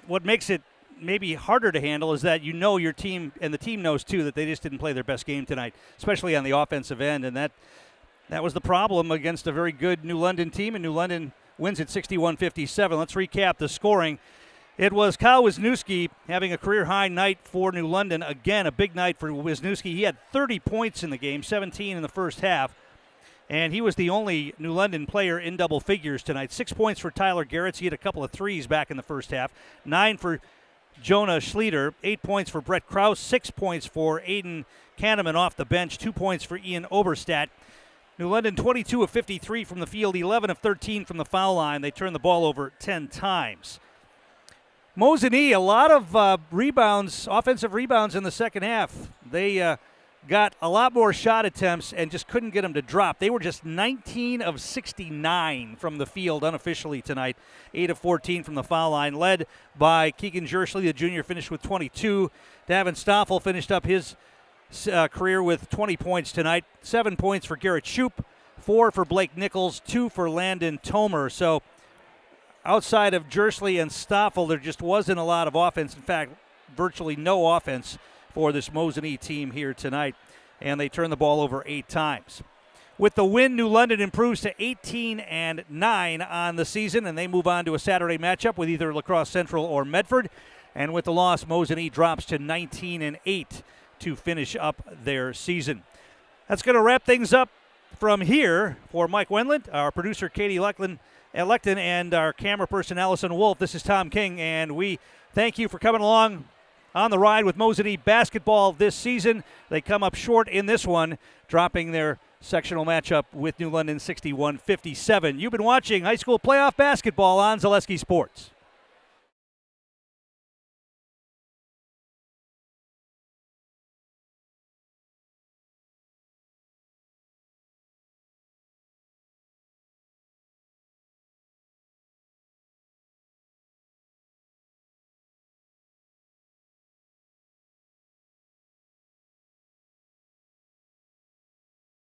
what makes it maybe harder to handle is that your team, and the team knows too, that they just didn't play their best game tonight, especially on the offensive end, and that was the problem against a very good New London team, and New London wins at 61-57. Let's recap the scoring. It was Kyle Wisniewski having a career-high night for New London. Again, a big night for Wisniewski. He had 30 points in the game, 17 in the first half, and he was the only New London player in double figures tonight. 6 points for Tyler Garretts. He had a couple of threes back in the first half. 9 for Jonah Schlueter. 8 points for Brett Krause. 6 points for Aiden Kahneman off the bench. 2 points for Ian Oberstadt. New London 22 of 53 from the field, 11 of 13 from the foul line. They turned the ball over 10 times. Mosinee, a lot of rebounds, offensive rebounds in the second half. They got a lot more shot attempts and just couldn't get them to drop. They were just 19 of 69 from the field unofficially tonight, 8 of 14 from the foul line, led by Keegan Jerschley, the junior, finished with 22. Davin Stoffel finished up his career with 20 points tonight. 7 points for Garrett Shoup, 4 for Blake Nichols, 2 for Landon Tomer. So outside of Jerschley and Stoffel, there just wasn't a lot of offense. In fact, virtually no offense for this Mosinee team here tonight. And they turned the ball over 8 times. With the win, New London improves to 18-9 on the season, and they move on to a Saturday matchup with either La Crosse Central or Medford. And with the loss, Mosinee drops to 19-8 to finish up their season. That's going to wrap things up from here. For Mike Wendland, our producer Katie Lecton, and our camera person Allison Wolf, this is Tom King, and we thank you for coming along on the ride with Mosinee basketball this season. They come up short in this one, dropping their sectional matchup with New London 61-57. You've been watching high school playoff basketball on Zaleski Sports.